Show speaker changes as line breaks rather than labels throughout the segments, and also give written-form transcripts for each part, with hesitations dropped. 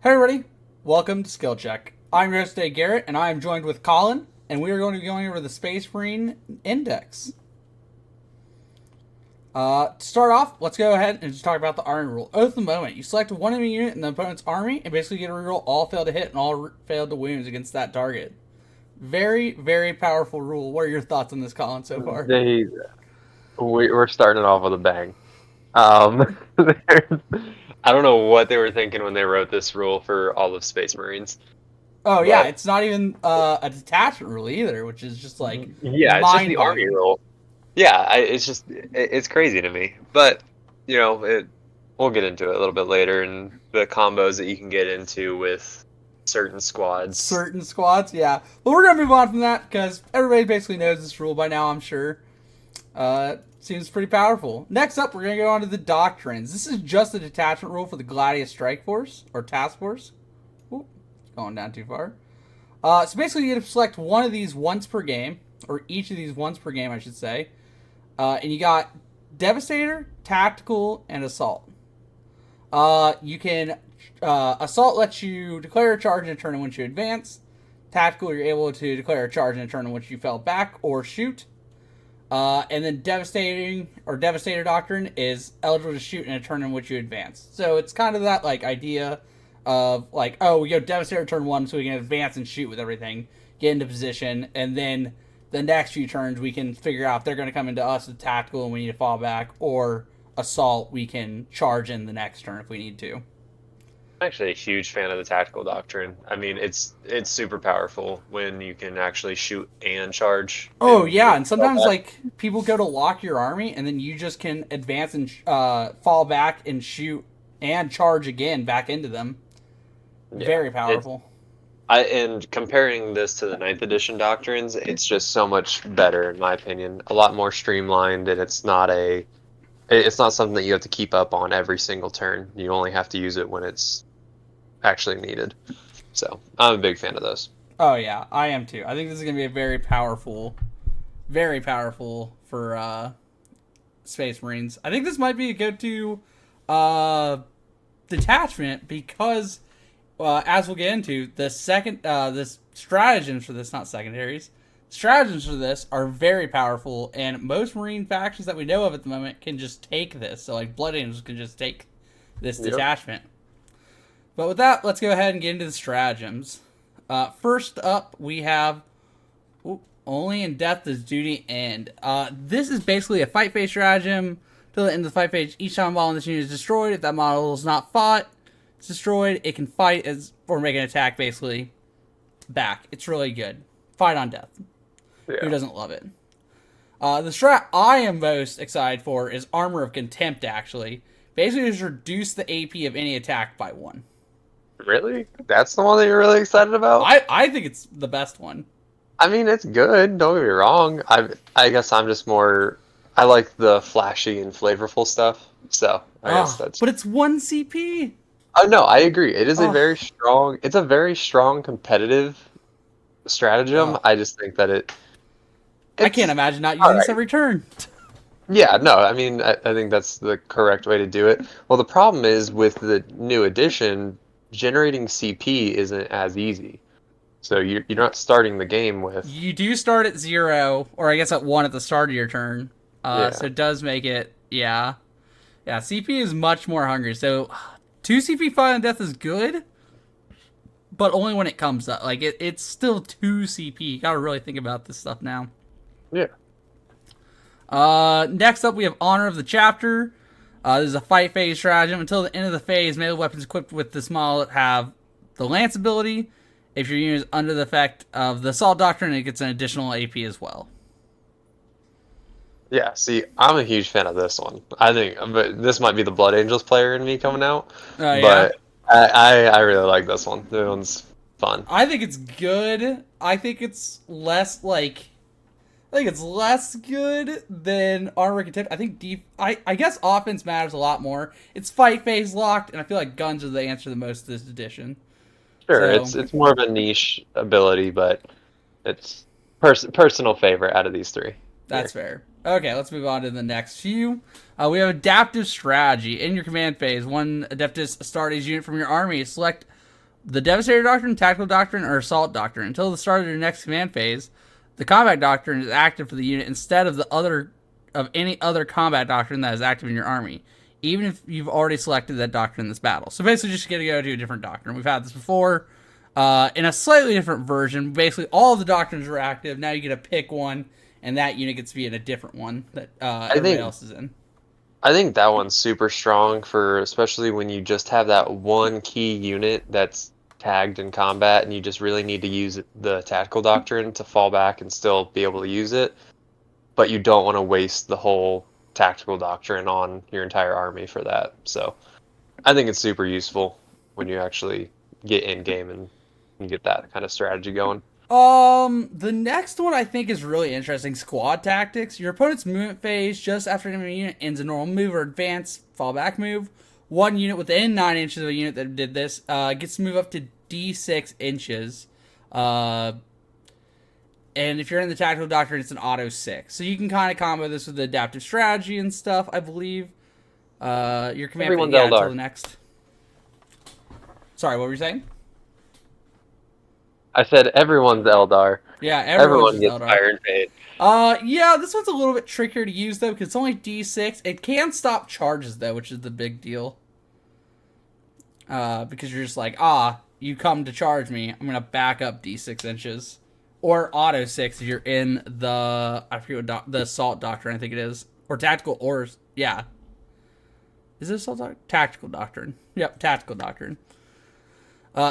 Hey everybody, welcome to Skill Check. I'm your host today, Garrett, and I am joined with Colin, and we are going to be going over the Space Marine Index. To start off, let's go ahead and just talk about the army rule. Oath of the moment. You select one enemy unit in the opponent's army and basically get a reroll all failed to hit and all failed to wounds against that target. Very, very powerful rule. What are your thoughts on this, Colin, so far?
We're starting off with a bang. there's- I don't know what they were thinking when they wrote this rule for all of Space Marines,
Oh yeah,
but
it's not even a detachment rule either, which is just like
yeah, it's just the army
mind-boggling.
rule. Yeah, it's crazy to me. But we'll get into it a little bit later and the combos that you can get into with certain squads.
Certain squads, yeah. But we're gonna move on from that because everybody basically knows this rule by now, I'm sure. Seems pretty powerful. Next up, we're gonna go on to the doctrines. This is just a detachment rule for the Gladius Strike Force or Task Force. Ooh, going down too far. So basically, you get to select one of these once per game, or each of these once per game, I should say. And you got Devastator, Tactical, and Assault. You can Assault lets you declare a charge in a turn in which you advance. Tactical, you're able to declare a charge in a turn in which you fell back or shoot. And then Devastating or Devastator Doctrine is eligible to shoot in a turn in which you advance. So it's kind of that like idea of like, oh, we go Devastator turn one, so we can advance and shoot with everything, get into position, and then the next few turns we can figure out if they're going to come into us with tactical and we need to fall back, or assault we can charge in the next turn if we need to.
I'm actually a huge fan of the tactical doctrine. I mean, it's super powerful when you can actually shoot and charge
Oh
and
yeah,
get
and
all
sometimes
that.
like people go to lock your army, and then you just can advance and fall back and shoot and charge again back into them.
Yeah,
Very powerful.
and comparing this to the ninth edition doctrines, it's just so much better in my opinion. A lot more streamlined, and it's not something that you have to keep up on every single turn. You only have to use it when it's actually needed. So I'm a big fan of those.
Oh yeah, I am too. I think this is gonna be a very powerful for Space Marines. I think this might be a go-to uh, detachment because, as we'll get into, this stratagems for this, not secondaries. Stratagems for this are very powerful, and most Marine factions that we know of at the moment can just take this. So, like, Blood Angels can just take this
Yep.
detachment. But with that, let's go ahead and get into the stratagems. First up, we have only in death does duty end. This is basically a fight phase stratagem. Till the end of the fight phase, each time a model in this unit is destroyed, if that model is not fought, it's destroyed, it can fight as or make an attack basically back. It's really good. Fight on death. Who
Yeah.
doesn't love it? The strat I am most excited for is Armor of Contempt, actually. Basically, just reduce the AP of any attack by one.
Really? That's the one that you're really excited about?
I think it's the best one.
I mean, it's good. Don't get me wrong. I guess I'm just more. I like the flashy and flavorful stuff. So I guess
Oh,
that's.
but it's 1 CP.
Oh no, I agree. It is a
Oh,
very strong. It's a very strong competitive stratagem.
oh.
I just think that
I can't
it's
imagine not
all
using this
right.
every turn.
Yeah, no, I mean, I think that's the correct way to do it. Well, the problem is with the new edition, generating CP isn't as easy. So you're not starting the game with.
You do start at 0, or I guess at 1 at the start of your turn.
Yeah.
So it does make it, yeah. Yeah, CP is much more hungry. So 2 CP fight on death is good, but only when it comes up. Like, it's still 2 CP. You gotta really think about this stuff now.
Yeah.
Next up, we have Honor of the Chapter. This is a fight phase stratagem. Until the end of the phase, melee weapons equipped with this model have the Lance ability. If your unit is under the effect of the Assault Doctrine, it gets an additional AP as well.
Yeah, see, I'm a huge fan of this one. I think, but this might be the Blood Angels player in me coming out,
Oh, yeah?
but I really like this one. This one's fun.
I think it's good. I think it's less, like... I think it's less good than Armor Contempt. I think I guess offense matters a lot more. It's fight phase locked, and I feel like guns are the answer the most to this edition.
Sure,
So,
it's more of a niche ability, but it's personal favorite out of these three
that's
here.
fair. Okay, let's move on to the next few. We have Adaptive Strategy. In your command phase, one Adeptus Astartes unit from your army. Select the Devastator Doctrine, Tactical Doctrine, or Assault Doctrine. Until the start of your next command phase, the Combat Doctrine is active for the unit instead of any other Combat Doctrine that is active in your army, even if you've already selected that doctrine in this battle. So basically just going to go to a different doctrine. We've had this before in a slightly different version. Basically all of the doctrines are active. Now you get to pick one, and that unit gets to be in a different one that everybody else is in.
I think that one's super strong for especially when you just have that one key unit that's tagged in combat and you just really need to use the Tactical Doctrine to fall back and still be able to use it, but you don't want to waste the whole Tactical Doctrine on your entire army for that. So I think it's super useful when you actually get in game and you get that kind of strategy going.
The next one I think is really interesting. Squad tactics. Your opponent's movement phase just after an enemy unit ends a normal move or advance fallback move. One unit within 9 inches of a unit that did this gets to move up to D6 inches. And if you're in the Tactical Doctrine, it's an auto 6. So you can kind of combo this with the adaptive strategy and stuff, I believe. Your command
Everyone's
phase,
Eldar.
until the next. Sorry, what were you saying?
I said everyone's Eldar.
Yeah,
Everyone gets
Eldar.
Iron Fate.
Yeah, this one's a little bit trickier to use, though, because it's only D6. It can stop charges, though, which is the big deal. Because you're just like, you come to charge me, I'm going to back up D6 inches. Or auto 6 if you're in the, I forget what, the Assault Doctrine, I think it is. Or Tactical, or, yeah. Is it Assault Doctrine? Tactical Doctrine. Yep, Tactical Doctrine.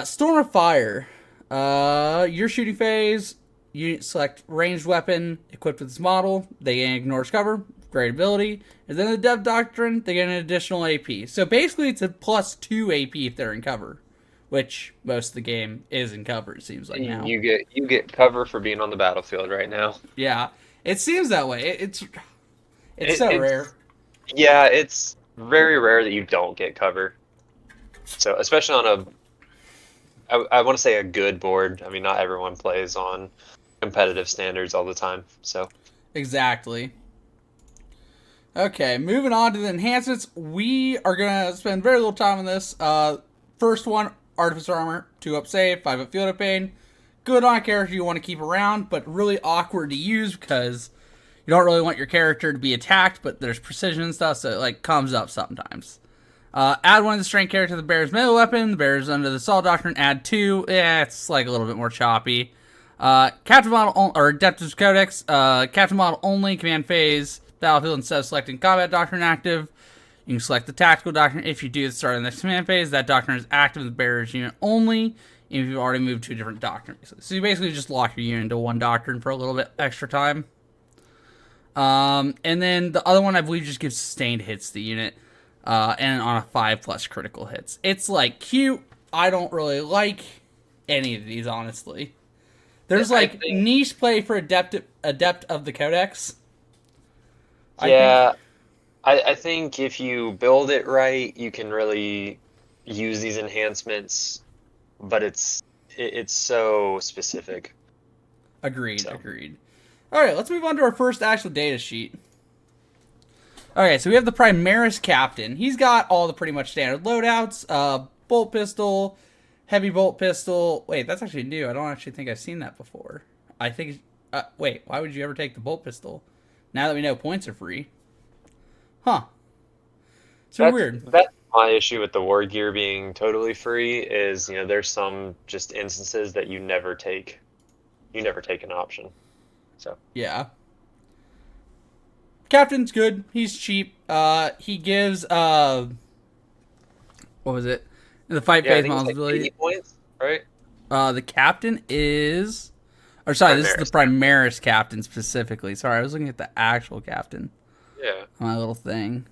Storm of Fire. Your shooting phase, you select ranged weapon equipped with this model. They gain ignores cover, great ability. And then the Dev Doctrine, they get an additional AP. So basically it's a +2 AP if they're in cover, which most of the game is in cover, it seems like now.
You get cover for being on the battlefield right now.
Yeah, it seems that way. It's so rare.
Yeah, it's very rare that you don't get cover. So especially on I want to say a good board. I mean, not everyone plays on competitive standards all the time. So
exactly. Okay, moving on to the enhancements. We are going to spend very little time on this. First one, Artificer Armor, 2-up save, 5-up field of pain. Good on a character you want to keep around, but really awkward to use because you don't really want your character to be attacked, but there's precision and stuff, so it like comes up sometimes. Add one of the strength character to the bear's melee weapon. The bear's under the Assault Doctrine. Add 2. It's like a little bit more choppy. Captain model or Adeptus Codex. Captain model only. Command phase. Battlefield instead of selecting Combat Doctrine active. You can select the Tactical Doctrine. If you do at the start of the next command phase, that doctrine is active in the bearer's unit only. If you've already moved to a different doctrine. So you basically just lock your unit into one doctrine for a little bit extra time. And then the other one I believe just gives sustained hits to the unit. And on a 5+ critical hits. It's like cute. I don't really like any of these, honestly. There's like niche play for adept of the Codex.
Yeah, I think if you build it right, you can really use these enhancements, but it's so specific.
Agreed. All right, let's move on to our first actual data sheet. Okay, so we have the Primaris Captain. He's got all the pretty much standard loadouts. Bolt pistol, heavy bolt pistol. Wait, that's actually new. I don't actually think I've seen that before. I think... wait, why would you ever take the bolt pistol? Now that we know points are free. Huh. So weird.
That's my issue with the war gear being totally free is, there's some just instances that you never take. You never take an option. So.
Yeah. Captain's good. He's cheap. He gives what was it? The fight phase models ability.
80 points, right?
The captain is, or sorry, this is the Primaris captain specifically. Sorry, I was looking at the actual captain.
Yeah.
My little thing.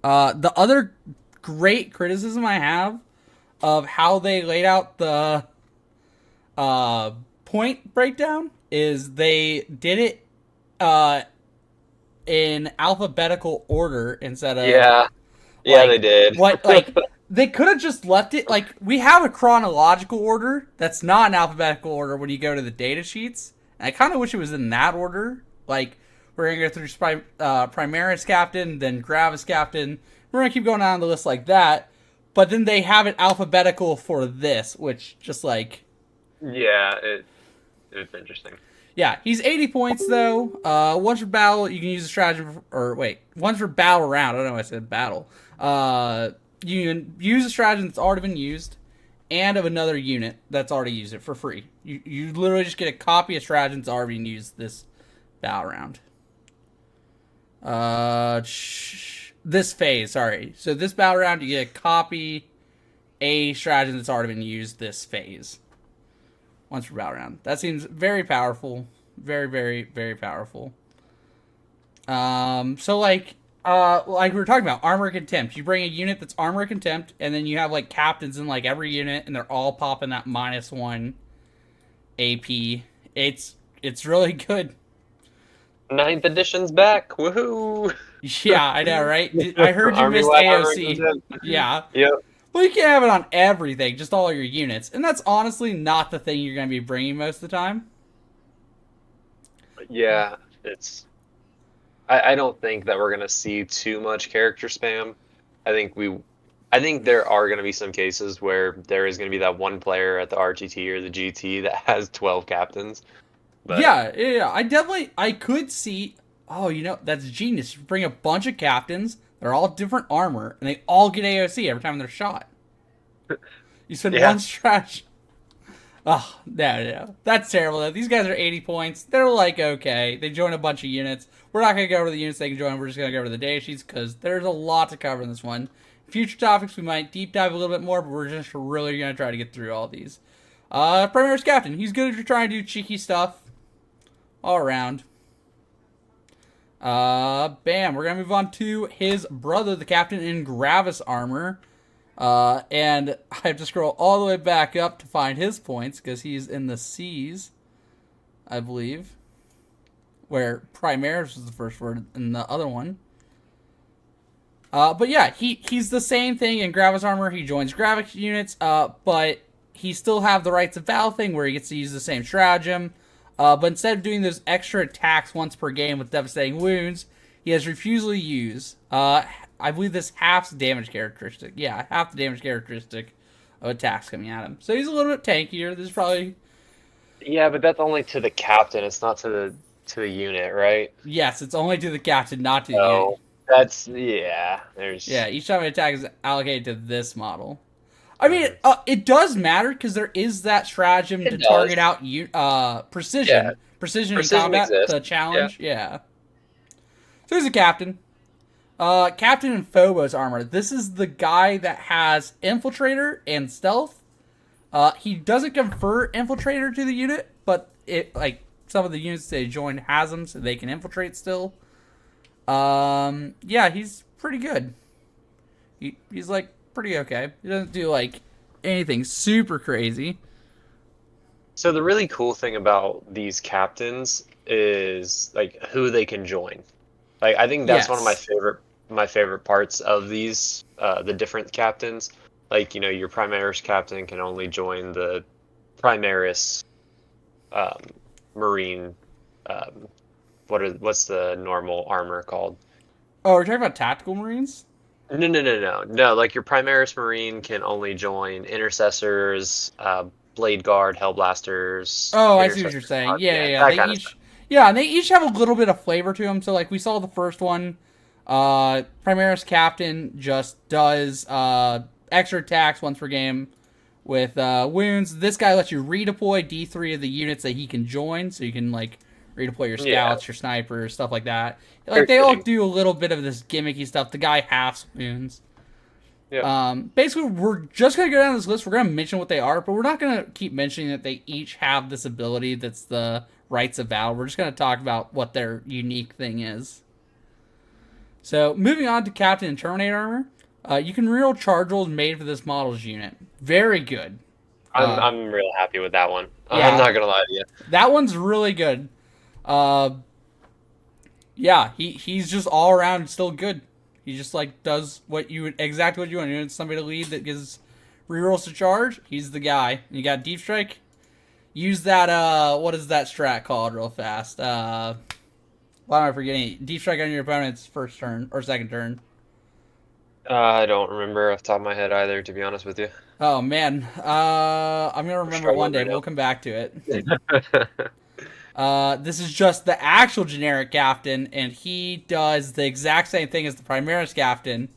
The other great criticism I have of how they laid out the point breakdown is they did it in alphabetical order instead of
they did.
They could have just left it like we have a chronological order that's not an alphabetical order when you go to the data sheets, and I kind of wish it was in that order. Like we're gonna go through Primaris Captain, then Gravis Captain. We're gonna keep going down the list like that. but then they have it alphabetical for this, which just like
Yeah, it's interesting.
yeah, he's 80 points though. Once for battle, you can use a stratagem, or wait, once for battle round. I don't know why I said battle. You can use a stratagem that's already been used, and of another unit that's already used it for free. You literally just get a copy of stratagem that's already been used this battle round. This phase, sorry. So this battle round, you get a copy a stratagem that's already been used this phase. Once per battle round. That seems very powerful. Very, very, very powerful. So like we were talking about, armor contempt. You bring a unit that's armor contempt, and then you have like captains in like every unit, and they're all popping that -1 AP. It's really good.
Ninth edition's back. Woohoo!
Yeah, I know, right? I heard you missed AOC. Yeah.
Yep.
Well, you can't have it on everything, just all your units. And that's honestly not the thing you're going to be bringing most of the time.
Yeah, I don't think that we're gonna see too much character spam. I think there are gonna be some cases where there is gonna be that one player at the RTT or the GT that has 12 captains. But
Yeah. I could see. Oh, that's genius. You bring a bunch of captains. They're all different armor, and they all get AOC every time they're shot. You spend
Yeah.
one stretch. Oh, no. That's terrible. These guys are 80 points. They're like, okay. They join a bunch of units. We're not going to go over the units they can join. We're just going to go over the data sheets because there's a lot to cover in this one. Future topics, we might deep dive a little bit more, but we're just really going to try to get through all these. Primaris Captain. He's good at trying to do cheeky stuff all around. Bam. We're going to move on to his brother, the captain in Gravis armor. And I have to scroll all the way back up to find his points because he's in the C's, I believe, where Primaris was the first word in the other one. But yeah, he's the same thing in Gravis armor. He joins Gravis units, but he still have the Rights of Battle thing where he gets to use the same stratagem. But instead of doing those extra attacks once per game with devastating wounds, he has refusal to use. I believe this half the damage characteristic. Yeah, half the damage characteristic of attacks coming at him. So he's a little bit tankier. This is probably...
yeah, but that's only to the captain. It's not to the unit, right?
Yes, it's only to the captain, not to the
So
unit.
that's there's
Yeah, each time an attack is allocated to this model. I mean, it does matter because there is that stratagem to target out precision.
Yeah.
Precision in
Precision
combat,
exists.
the challenge. Yeah. So he's a captain. Captain in Phobos armor. This is the guy that has Infiltrator and Stealth. He doesn't confer Infiltrator to the unit, but some of the units they join has them, so they can infiltrate still. Yeah, he's pretty good. He's like pretty okay. He doesn't do like anything super crazy.
So the really cool thing about these captains is like who they can join. Like I think that's one of my favorite parts of these the different captains. Like your Primaris captain can only join the Primaris Marine. What's the normal armor called?
Oh, we're talking about tactical marines?
No. Like your Primaris Marine can only join Intercessors, Blade Guard, Hellblasters.
Oh, I see what you're saying. Yeah. And they each have a little bit of flavor to them. So like we saw the first one, Primaris Captain just does extra attacks once per game with wounds. This guy lets you redeploy D3 of the units that he can join, so you can like redeploy your scouts, your snipers, stuff like that. Like they all do a little bit of this gimmicky stuff. The guy halves wounds.
Yeah.
Basically, we're just gonna go down this list. We're gonna mention what they are, but we're not gonna keep mentioning that they each have this ability that's the Rights of Battle. We're just gonna talk about what their unique thing is. So, moving on to Captain and Terminator armor. You can reroll charge rolls made for this model's unit. Very good.
I'm real happy with that one.
Yeah.
I'm not gonna lie to you.
That one's really good. Yeah, he's just all around still good. He just like does exactly what you want. You want somebody to lead that gives rerolls to charge. He's the guy. You got Deep Strike. Use that. What is that strat called? Real fast. Why am I forgetting? Deep Strike on your opponent's first turn or second turn.
I don't remember off the top of my head either, to be honest with you.
Oh man, I'm gonna
I'm
remember one
struggling
day.
right
We'll come back to it.
now.
This is just the actual generic captain, and he does the exact same thing as the Primaris captain,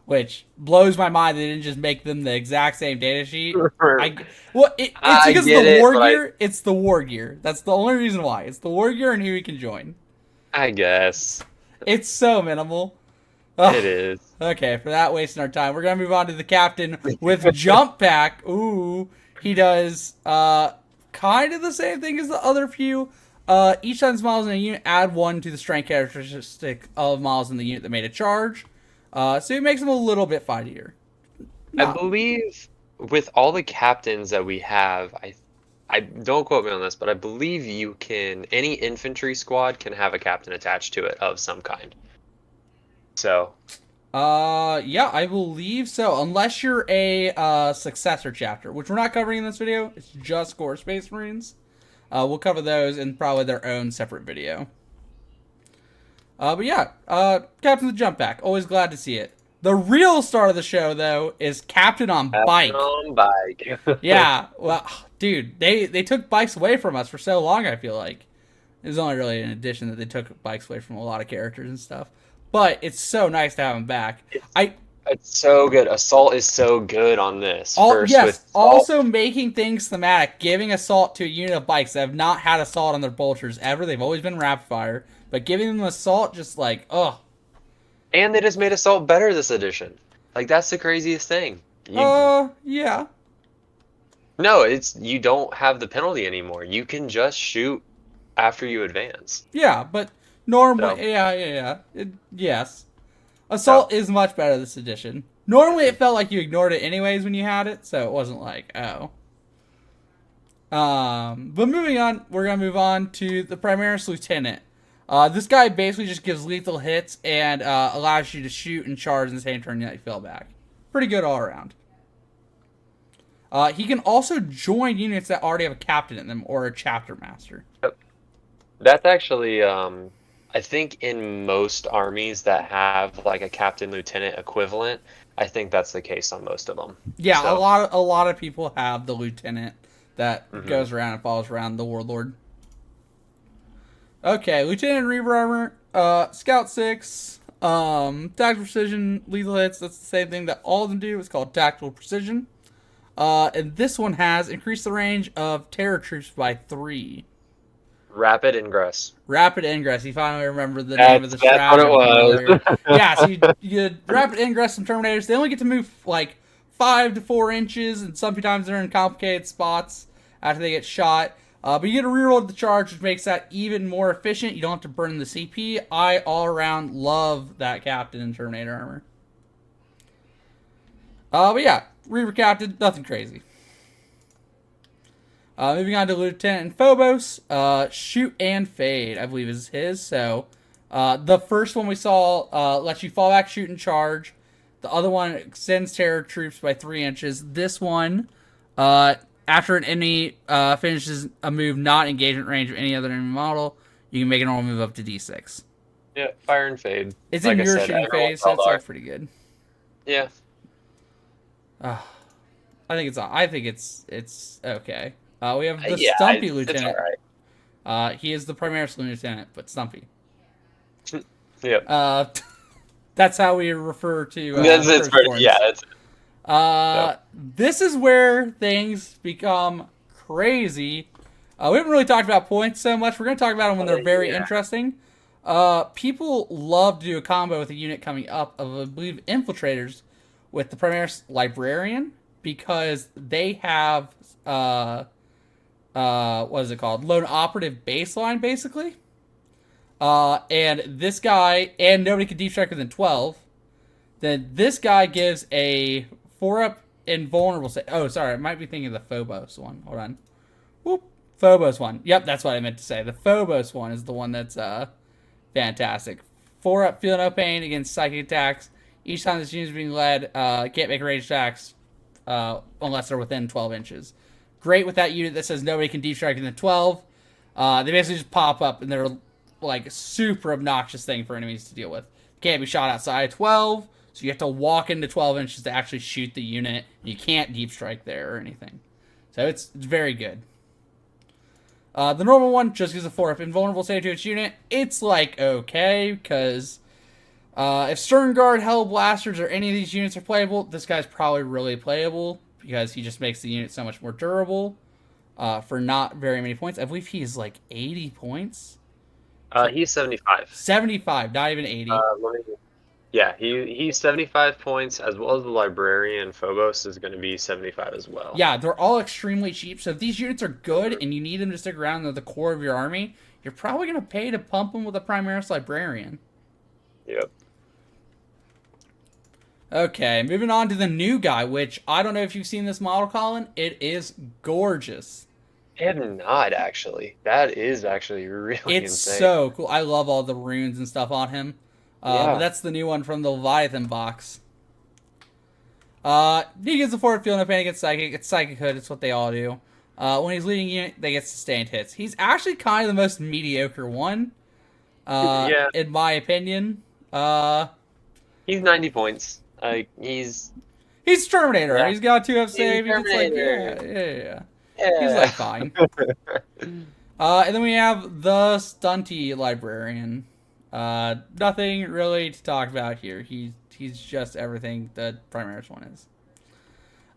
which blows my mind. They didn't just make them the exact same data sheet. It's
I
because of
get
the
it,
war
but
gear. It's the war gear. That's the only reason why. It's the war gear and who he can join.
I guess
It's so minimal.
it
Ugh.
is.
Okay, for that wasting our time, we're gonna move on to the captain with jump pack. Ooh, he does kind of the same thing as the other few. Each time models in a unit add one to the strength characteristic of models in the unit that made a charge. So it makes them a little bit fightier.
I
Not
believe with all the captains that we have, I don't quote me on this, but I believe you can any infantry squad can have a captain attached to it of some kind. So
yeah, I believe so. Unless you're a successor chapter, which we're not covering in this video. It's just core Space Marines. We'll cover those in probably their own separate video. But yeah, Captain of the Jump Pack. Always glad to see it. The real star of the show, though, is Captain on
captain
Bike.
on bike.
Yeah, well, dude, they took bikes away from us for so long, I feel like. It was only really an addition that they took bikes away from a lot of characters and stuff. But it's so nice to have them back.
It's so good. Assault is so good on this. First with assault.
Also making things thematic, giving assault to a unit of bikes that have not had assault on their bolters ever. They've always been rapid fire, but giving them assault, just like, ugh.
And they just made assault better this edition. Like that's the craziest thing.
Yeah.
No, it's you don't have the penalty anymore. You can just shoot after you advance.
Yeah, but normally,
So,
yeah. Yes. Assault is much better this edition. Normally, it felt like you ignored it anyways when you had it, so it wasn't like, oh. But moving on, we're gonna move on to the Primaris Lieutenant. This guy basically just gives lethal hits and allows you to shoot and charge in the same turn that you fell back. Pretty good all around. He can also join units that already have a captain in them or a chapter master.
that's actually I think in most armies that have like a captain lieutenant equivalent, I think that's the case on most of them.
Yeah,
So,
a lot of people have the lieutenant that goes around and follows around the warlord. Okay, Lieutenant Reaver Armor, Scout 6, Tactical Precision, Lethal Hits, that's the same thing that all of them do. It's called Tactical Precision. And this one has increased the range of terror troops by 3.
rapid ingress.
Rapid Ingress. You finally remember the name of the
That's what it was.
Yeah, so you rapid ingress some Terminators. They only get to move like 5 to 4 inches, and sometimes they're in complicated spots after they get shot. But you get a reroll the charge, which makes that even more efficient. You don't have to burn the CP. I all around love that Captain in Terminator armor. But yeah, Reaver Captain, nothing crazy. Moving on to Lieutenant Phobos, Shoot and Fade, I believe is his. So, the first one we saw lets you fall back, shoot, and charge. The other one extends terror troops by 3 inches. This one, after an enemy finishes a move not engagement range of any other enemy model, you can make a normal move up to D6.
Yeah, fire and fade.
It's
like
in
I
your
said,
shooting
everyone
phase, so
called
it's
R.
like pretty good.
Yeah.
I think it's okay. We have the
Yeah,
Stumpy
it's
Lieutenant.
all right.
He is the Primaris Lieutenant, but Stumpy.
Yep.
That's how we refer to.
That's pretty, yeah, that's
This is where things become crazy. We haven't really talked about points so much. We're going to talk about them when they're very interesting. People love to do a combo with a unit coming up of, I believe, Infiltrators with the Primaris Librarian because they have what is it called? Lone Operative Baseline, basically. And this guy, and nobody can deep strike within 12. Then this guy gives a 4-up invulnerable. Oh, sorry, I might be thinking of the Phobos one. Hold on. Whoop. Phobos one. Yep, that's what I meant to say. The Phobos one is the one that's fantastic. 4-up, feel no pain against psychic attacks. Each time this unit is being led, can't make ranged attacks unless they're within 12 inches. Great with that unit that says nobody can deep strike within 12. They basically just pop up and they're like a super obnoxious thing for enemies to deal with. Can't be shot outside 12. So you have to walk into 12 inches to actually shoot the unit. You can't deep strike there or anything. So it's very good. The normal one just gives a 4-up invulnerable save to its unit. It's like okay, because if Stern Guard, Hell Blasters, or any of these units are playable, this guy's probably really playable because he just makes the unit so much more durable for not very many points. I believe he is like 80 points.
He's 75.
75, not even 80.
Yeah, he's 75 points, as well as the Librarian Phobos is going to be 75 as well.
Yeah, they're all extremely cheap. So if these units are good and you need them to stick around in the core of your army, you're probably going to pay to pump them with a Primaris Librarian.
Yep.
Okay, moving on to the new guy, which I don't know if you've seen this model, Colin. It is gorgeous.
I have not, actually. That is actually really insane.
It's so cool. I love all the runes and stuff on him. But that's the new one from the Leviathan box. He gets a 4 field no pain against Psychic. It's Psychic Hood. It's what they all do. When he's leading unit, they get sustained hits. He's actually kind of the most mediocre one. In my opinion.
He's 90 points. He's
Terminator. Yeah. He's got a 2-up save.
He's
yeah. He's like fine. And then we have the Stunty Librarian. Nothing really to talk about here. He's just everything the Primaris one is.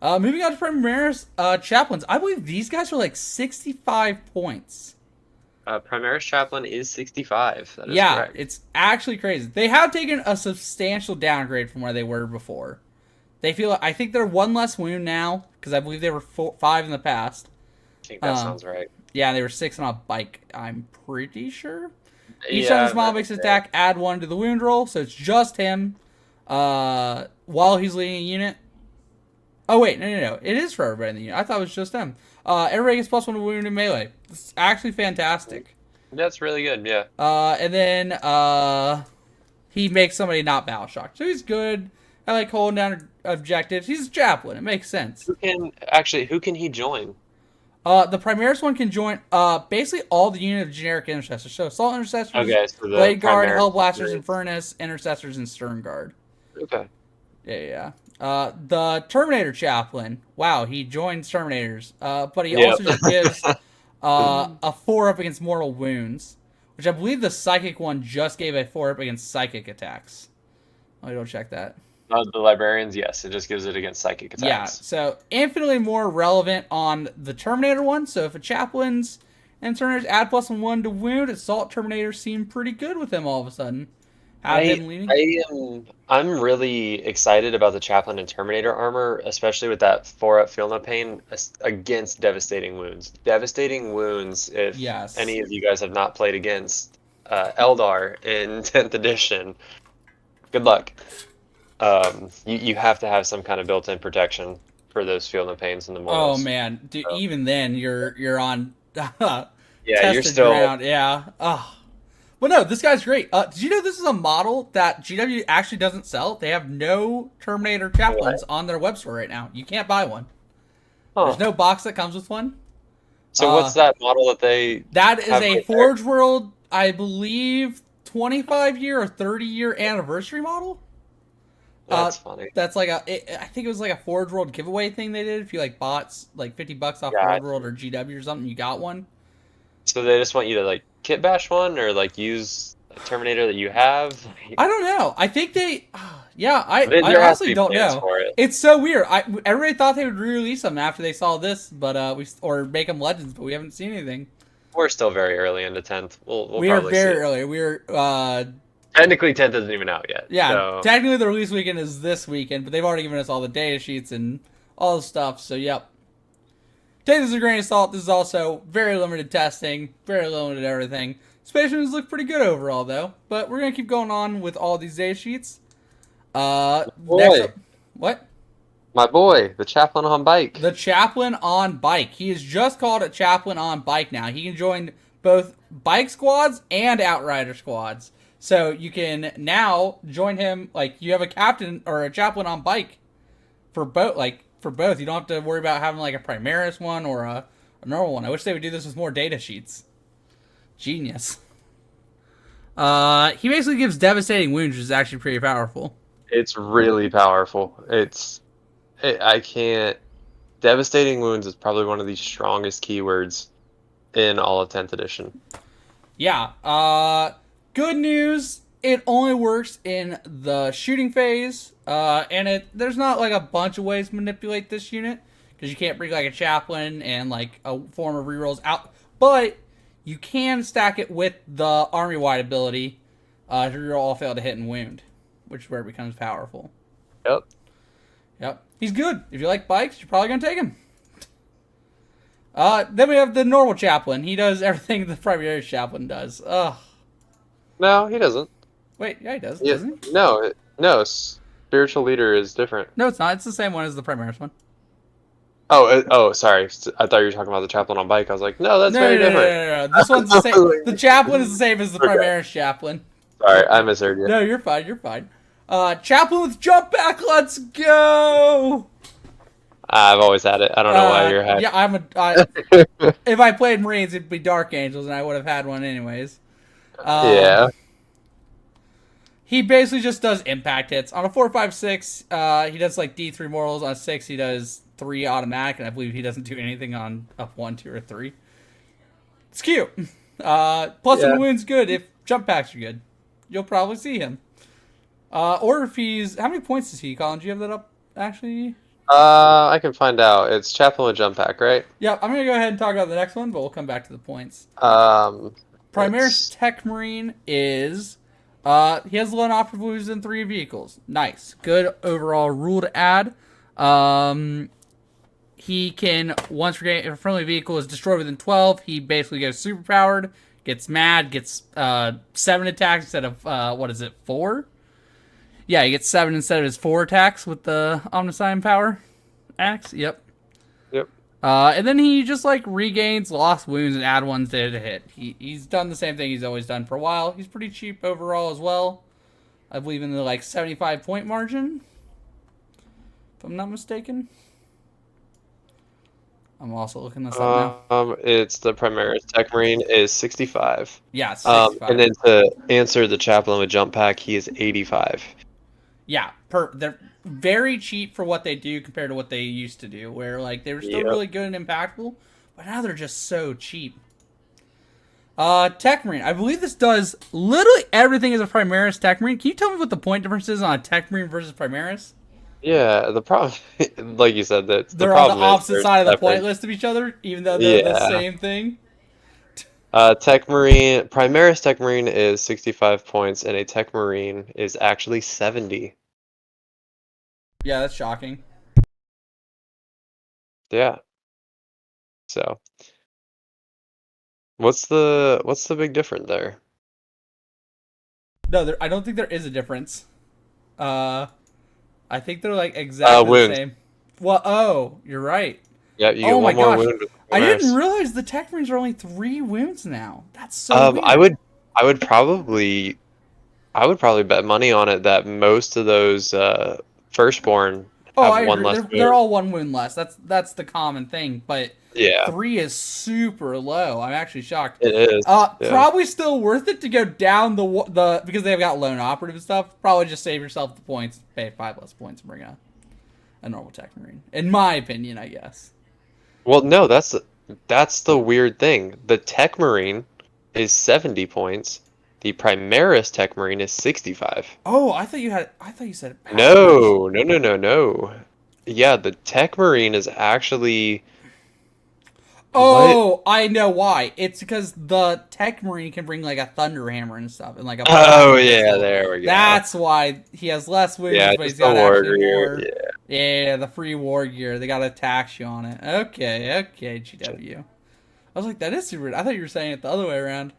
Moving on to Primaris Chaplains. I believe these guys are like 65 points.
Primaris Chaplain is 65. That is correct.
It's actually crazy. They have taken a substantial downgrade from where they were before. I think they're 1 less wound now, because I believe they were 5 in the past.
I think that sounds right.
Yeah, they were 6 on a bike, I'm pretty sure. Each time this model makes an attack, add 1 to the wound roll, so it's just him while he's leading a unit. Oh, wait, no. It is for everybody in the unit. I thought it was just him. Everybody gets +1 to wound in melee. It's actually fantastic.
That's really good, yeah.
And then he makes somebody not battle shocked. So he's good. I like holding down objectives. He's a chaplain. It makes sense.
Who can he join?
The Primaris one can join basically all the unit of generic intercessors. So Assault Intercessors, Blade Guard, Hell Blasters, Infernus, Intercessors, and Stern Guard.
Okay.
Yeah. The Terminator Chaplain. Wow, he joins Terminators. But he also just gives a 4-up against mortal wounds, which I believe the Psychic one just gave a 4-up against psychic attacks. Let me go check that.
The Librarians, yes, it just gives it against psychic attacks.
Yeah, so infinitely more relevant on the Terminator one. So if a Chaplains and Terminators add +1 to wound, Assault Terminators seem pretty good with him all of a sudden.
I'm really excited about the Chaplain and Terminator armor, especially with that 4-up Feel No Pain against Devastating Wounds. Devastating Wounds, if any of you guys have not played against Eldar in 10th edition, good luck. You have to have some kind of built-in protection for those Feel No Pains and the mortals.
Oh man, dude, even then you're on
you're still
ground. Yeah. Oh. But no, this guy's great. Did you know this is a model that GW actually doesn't sell? They have no Terminator Chaplains on their web store right now. You can't buy one. There's no box that comes with one.
So what's that model that they...
That is a Forge World, I believe, 25-year or 30-year anniversary model.
That's funny.
That's like I think it was like a Forge World giveaway thing they did. If you bought like $50 off Forge World or GW or something, you got one.
So they just want you to kit bash one or use a Terminator that you have?
I don't know. I think they... I honestly don't know. It's so weird. Everybody thought they would re-release them after they saw this, but or make them Legends, but we haven't seen anything.
We're still very early into 10th.
We are very early. We're...
Technically, 10th isn't even out yet.
Yeah,
so.
Technically the release weekend is this weekend, but they've already given us all the data sheets and all the stuff, so yep. Take this with a grain of salt. This is also very limited testing, very limited everything. Space Marines look pretty good overall, though. But we're going to keep going on with all these data sheets. Next up, what?
My boy, the Chaplain on Bike.
The Chaplain on Bike. He is just called a Chaplain on Bike now. He can join both Bike squads and Outrider squads. So you can now join him, you have a captain or a Chaplain on Bike for both, for both. You don't have to worry about having a Primaris one or a normal one. I wish they would do this with more data sheets. Genius. He basically gives Devastating Wounds, which is actually pretty powerful.
It's really powerful. I can't. Devastating wounds is probably one of the strongest keywords in all of 10th edition.
Yeah. Good news. It only works in the shooting phase. And there's not like a bunch of ways to manipulate this unit because you can't bring like a chaplain and like a form of rerolls out. But you can stack it with the army wide ability to reroll all fail to hit and wound, which is where it becomes powerful.
Yep.
Yep. He's good. If you like bikes, you're probably gonna take him. Then we have the normal chaplain. He does everything the primary chaplain does. Ugh.
No, he doesn't.
Wait, yeah, he does,
Yeah,
doesn't he?
no, no. Spiritual leader is different.
No, it's not. It's the same one as the Primaris one.
Oh, sorry. I thought you were talking about the chaplain on bike. I was like, no, that's
No,
very
no, no, no,
different.
no, no. This one's the same. The chaplain is the same as the
Okay.
Primaris chaplain.
Sorry, I misheard you.
No, you're fine. You're fine. Chaplain with jump back. Let's go.
I've always had it. I don't know why you're happy.
Yeah, if I played Marines, it'd be Dark Angels, and I would have had one anyways.
Yeah.
He basically just does impact hits. On a 4.5.6, he does like D3 mortals. On a 6, he does 3 automatic, and I believe he doesn't do anything on up 1, 2, or 3. It's cute. Plus,
Yeah.
the wound's good if jump packs are good. You'll probably see him. Or if he's... How many points is he, Colin? Do you have that up, actually?
I can find out. It's chaplain with jump pack, right?
Yeah, I'm going to go ahead and talk about the next one, but we'll come back to the points.
Um,
Primaris Tech Marine is... he has 11 operative wounds in 3 vehicles. Nice. Good overall rule to add. He can, once if a friendly vehicle is destroyed within 12, he basically goes superpowered, gets mad, gets 7 attacks instead of, 4? Yeah, he gets 7 instead of his 4 attacks with the Omnicide Power axe. Yep.
Yep.
And then he just, like, regains lost wounds and add ones to hit. He's done the same thing he's always done for a while. He's pretty cheap overall as well. I believe in the, like, 75-point margin, if I'm not mistaken. I'm also looking this up now.
It's the Primaris Tech Marine is 65.
Yeah, it's 65.
And then to answer the chaplain with jump pack, he is 85.
Yeah, they're very cheap for what they do compared to what they used to do, where like they were still really good and impactful, but now they're just so cheap. Tech Marine. I believe this does literally everything as a Primaris Tech Marine. Can you tell me what the point difference is on a Tech Marine versus Primaris?
Yeah, the problem, like you said,
They're on the opposite side of the point list of each other, even though they're the same thing.
Tech Marine, Primaris Tech Marine is 65 points, and a Tech Marine is actually 70.
Yeah, that's shocking.
Yeah. So, what's the big difference there?
No, I don't think there is a difference. I think they're like exactly the same. Well, oh, you're right.
Yeah, you get one more wound.
I didn't realize the Tech Marines are only 3 wounds now. That's so weird.
I would probably bet money on it that most of those firstborn have one less wound.
They're all 1 wound less. That's the common thing, but
yeah,
3 is super low. I'm actually shocked.
It is.
Probably still worth it to go down the because they've got lone operative and stuff. Probably just save yourself the points, pay 5 less points, and bring a normal Tech Marine. In my opinion, I guess.
Well, no, that's the weird thing. The Tech Marine is 70 points. The Primaris Tech Marine is 65.
Oh, I thought you said
No. Yeah, the Tech Marine is actually...
Oh, I know why. It's because the Tech Marine can bring like a Thunder Hammer and stuff, and like a.
Oh yeah, there we go.
That's why he has less wounds, but he's got actually more. Yeah, the free war gear. They got to tax you on it. Okay, GW. I was like, that is super weird. I thought you were saying it the other way around.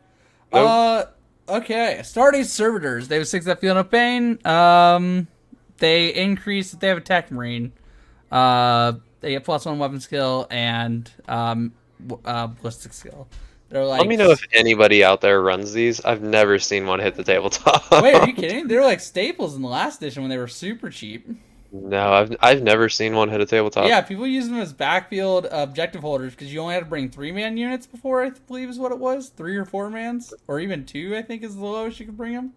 Nope. Okay. Astartes Servitors. They have 6 that feel no pain. They increase if they have a Tech Marine. They get +1 weapon skill and ballistic skill. They're like.
Let me know if anybody out there runs these. I've never seen one hit the tabletop.
Wait, are you kidding? They were like staples in the last edition when they were super cheap.
No, I've never seen one hit a tabletop.
Yeah, people use them as backfield objective holders because you only had to bring 3-man units before, I believe is what it was. 3 or 4 mans, or even 2, I think is the lowest you could bring them.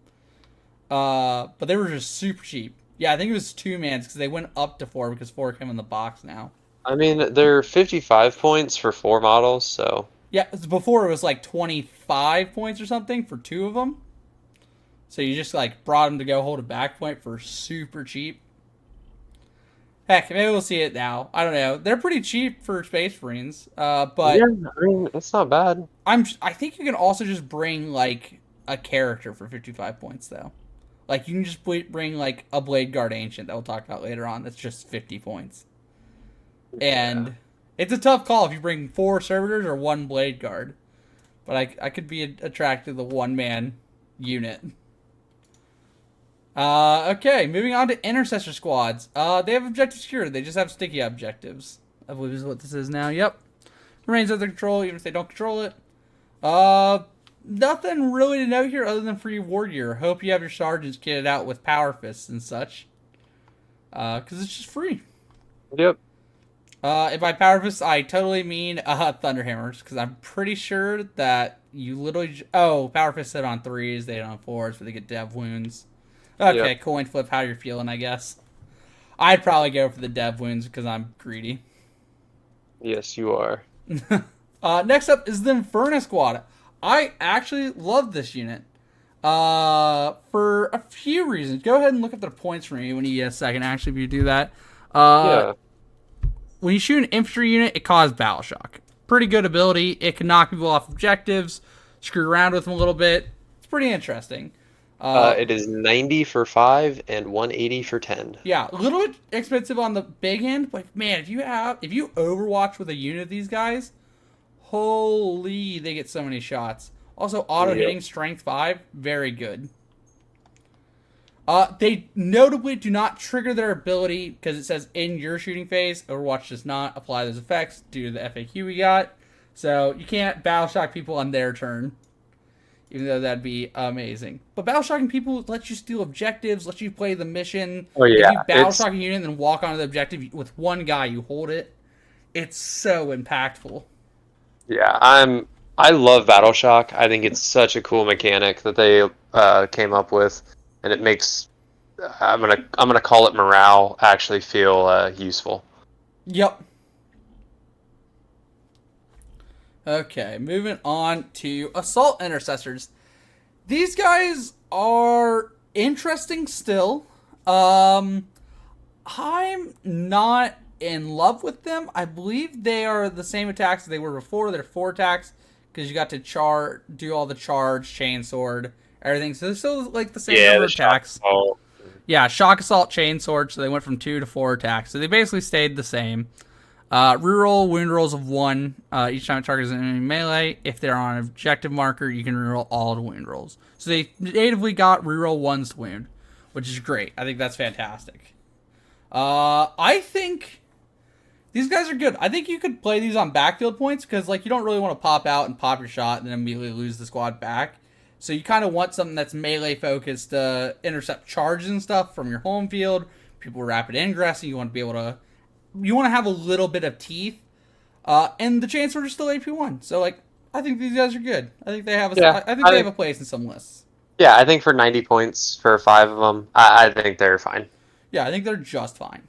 But they were just super cheap. Yeah, I think it was 2-mans because they went up to 4 because 4 came in the box now.
I mean, they're 55 points for 4 models, so
Yeah, before it was like 25 points or something for 2 of them. So you just like brought them to go hold a back point for super cheap. Heck, maybe we'll see it now. I don't know. They're pretty cheap for Space Marines,
yeah,
but
I mean, it's not bad.
I think you can also just bring like a character for 55 points though. Like you can just bring like a Blade Guard Ancient that we'll talk about later on. That's just 50 points,
Yeah.
and it's a tough call if you bring 4 servitors or 1 Blade Guard. But I could be attracted to the 1-man unit. Okay, moving on to intercessor squads. They have objective security. They just have sticky objectives. I believe is what this is now. Yep. Remains under their control, even if they don't control it. Nothing really to note here other than free war gear. Hope you have your sergeants kitted out with power fists and such. Because it's just free.
Yep.
And by power fists, I totally mean thunderhammers, because I'm pretty sure that you literally... power fists hit on 3s, they hit on 4s, but they get dev wounds. Okay,
Yep.
coin flip, how you're feeling, I guess. I'd probably go for the dev wounds because I'm greedy.
Yes, you are.
Next up is the Inferno Squad. I actually love this unit. For a few reasons. Go ahead and look up the points for me when you get a second, actually, if you do that.
Yeah.
When you shoot an infantry unit, it causes battle shock. Pretty good ability. It can knock people off objectives, screw around with them a little bit. It's pretty interesting.
It is 90 for 5 and 180 for 10.
Yeah, a little bit expensive on the big end, but man, if you Overwatch with a unit of these guys, holy, they get so many shots. Also, auto hitting strength 5, very good. They notably do not trigger their ability because it says in your shooting phase. Overwatch does not apply those effects due to the FAQ we got, so you can't battle shock people on their turn. Even though that'd be amazing. But battle shocking people lets you steal objectives, lets you play the mission.
Oh, yeah.
If you battle shock a unit and then walk onto the objective with one guy, you hold it. It's so impactful.
Yeah, I love Battle Shock. I think it's such a cool mechanic that they came up with, and it makes I'm gonna call it morale actually feel useful.
Yep. Okay, moving on to Assault Intercessors. These guys are interesting still. I'm not in love with them. I believe they are the same attacks as they were before. They're 4 attacks because you got to do all the charge, chainsword, everything. So they're still like the same number of attacks. Yeah, shock assault, chainsword. So they went from 2 to 4 attacks. So they basically stayed the same. Reroll wound rolls of 1 each time a target is in enemy melee. If they're on an objective marker, you can reroll all the wound rolls. So they natively got reroll 1s to wound, which is great. I think that's fantastic. I think these guys are good. I think you could play these on backfield points because like you don't really want to pop out and pop your shot and then immediately lose the squad back. So you kind of want something that's melee focused to intercept charges and stuff from your home field. People rapid ingress, and you want to be able to. You want to have a little bit of teeth, and the Chancellor is still AP1. So, like, I think these guys are good. I think they have they have a place in some lists.
Yeah, I think for 90 points for 5 of them, I think they're fine.
Yeah, I think they're just fine.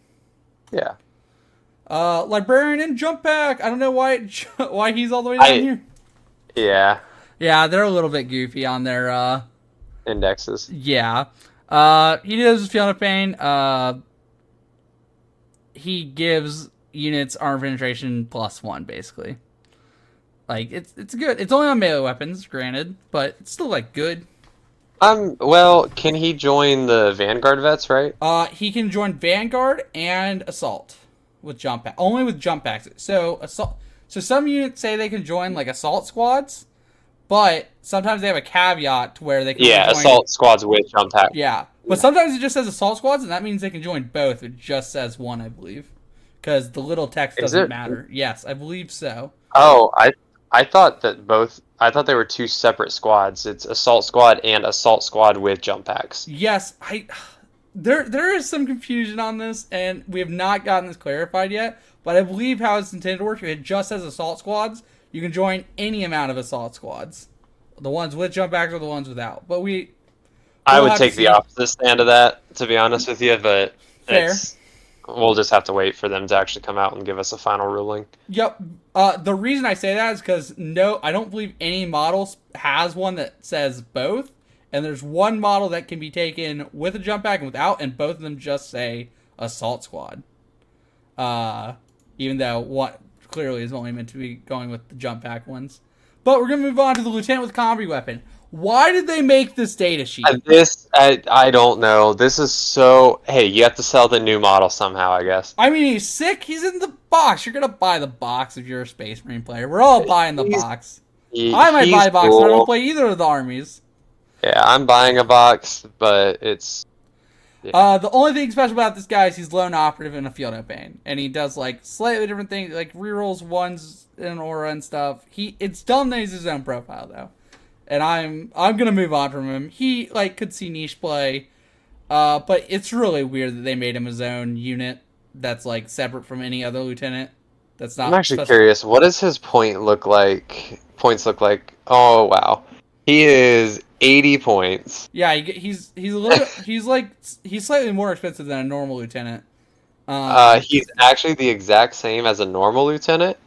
Yeah.
Librarian and Jump Pack. I don't know why he's all the way down here.
Yeah.
Yeah, they're a little bit goofy on their
indexes.
Yeah. He does feel no pain. He gives units armor penetration +1, basically. Like, it's good. It's only on melee weapons, granted, but it's still, like, good.
Well, can he join the Vanguard vets, right?
He can join Vanguard and Assault with jump pack. Only with jump packs. So, some units say they can join, like, Assault squads, but sometimes they have a caveat to where they can join...
Assault squads with jump pack.
Yeah. But sometimes it just says Assault squads, and that means they can join both. It just says one, I believe. Because the little text doesn't matter. Yes, I believe so.
Oh, I thought that I thought they were 2 separate squads. It's Assault Squad and Assault Squad with jump packs.
Yes, there is some confusion on this, and we have not gotten this clarified yet, but I believe how it's intended to work, if it just says Assault Squads, you can join any amount of Assault Squads. The ones with jump packs or the ones without. But
I
We'll
would
have to
take the
see.
opposite stand of that, to be honest with you, but
Fair.
we'll just have to wait for them to actually come out and give us a final ruling.
Yep. The reason I say that is because no, I don't believe any model has one that says both. And there's one model that can be taken with a jump pack and without, and both of them just say Assault Squad. Even though what clearly is only meant to be going with the jump pack ones. But we're gonna move on to the Lieutenant with Combi Weapon. Why did they make this data sheet?
I don't know. This is so. Hey, you have to sell the new model somehow, I guess.
I mean, he's sick. He's in the box. You're gonna buy the box if you're a Space Marine player. We're all buying the
He's
box. I might buy
he's
a box, but I don't
cool.
play either of the armies.
Yeah, I'm buying a box, but it's
The only thing special about this guy is he's lone operative in a field of pain, and he does like slightly different things, like rerolls ones in aura and stuff. It's dumb that he's his own profile though, and I'm gonna move on from him. He like could see niche play, but it's really weird that they made him his own unit that's like separate from any other lieutenant. That's not.
I'm actually curious. What does his point look like? Points look like? Oh wow, he is 80 points.
Yeah, he's a little bit. He's slightly more expensive than a normal lieutenant.
He's actually the exact same as a normal lieutenant.